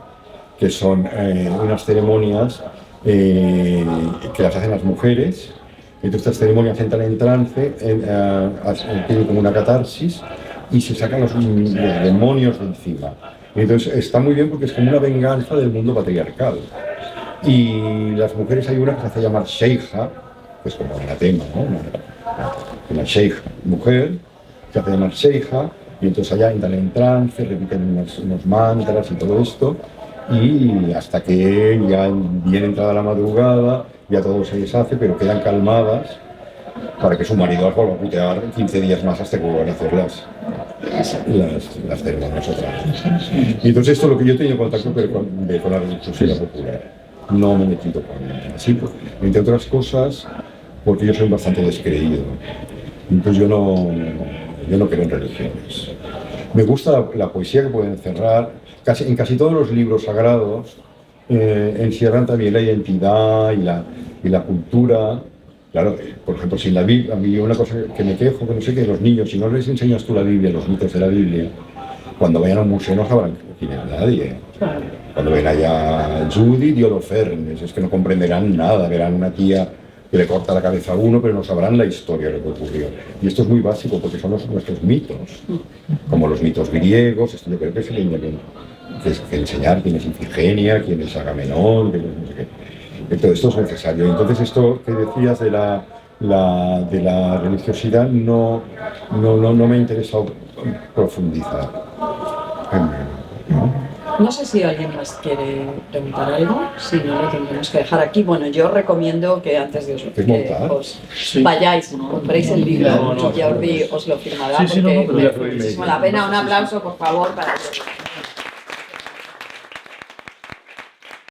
que son unas ceremonias que las hacen las mujeres. Entonces estas ceremonias entran en trance, tienen como una catarsis y se sacan los demonios de encima. Entonces está muy bien porque es como una venganza del mundo patriarcal. Y las mujeres, hay una que se hace llamar Sheikha, pues como en la tema, ¿no? Una Sheikha, mujer, se hace llamar Sheikha, y entonces allá entran en trance, repiten unos mantras y todo esto, y hasta que ya bien entrada la madrugada, ya todo se deshace, pero quedan calmadas para que su marido las vuelva a putear 15 días más hasta que vuelvan a hacer las ceremonias otra vez. Y entonces esto es lo que yo he tenido contacto pero con la religiosidad popular. No me he metido con así, entre otras cosas, porque yo soy bastante descreído. Entonces yo no creo en religiones. Me gusta la poesía que puede encerrar. En casi todos los libros sagrados encierran también la identidad y la cultura. Claro, por ejemplo, si la Biblia, a mí una cosa que me quejo, que no sé, que los niños, si no les enseñas tú la Biblia, los mitos de la Biblia, cuando vayan a un museo no sabrán quién es nadie. Cuando ven allá a Judith y Holofernes, es que no comprenderán nada, verán una tía que le corta la cabeza a uno, pero no sabrán la historia de lo que ocurrió. Y esto es muy básico porque son nuestros mitos, como los mitos griegos. Esto yo creo que se le que enseñar quién es Ifigenia, quién es Agamenón, quién es no sé qué. Todo esto es necesario. Entonces esto que decías de la religiosidad no me ha interesado profundizar. No sé si alguien más quiere preguntar algo, si no lo tendremos que dejar aquí. Bueno, yo recomiendo que antes de os vayáis, compréis el libro y Jordi os lo firmará porque merece muchísimo la pena. Un aplauso, por favor, para Jordi.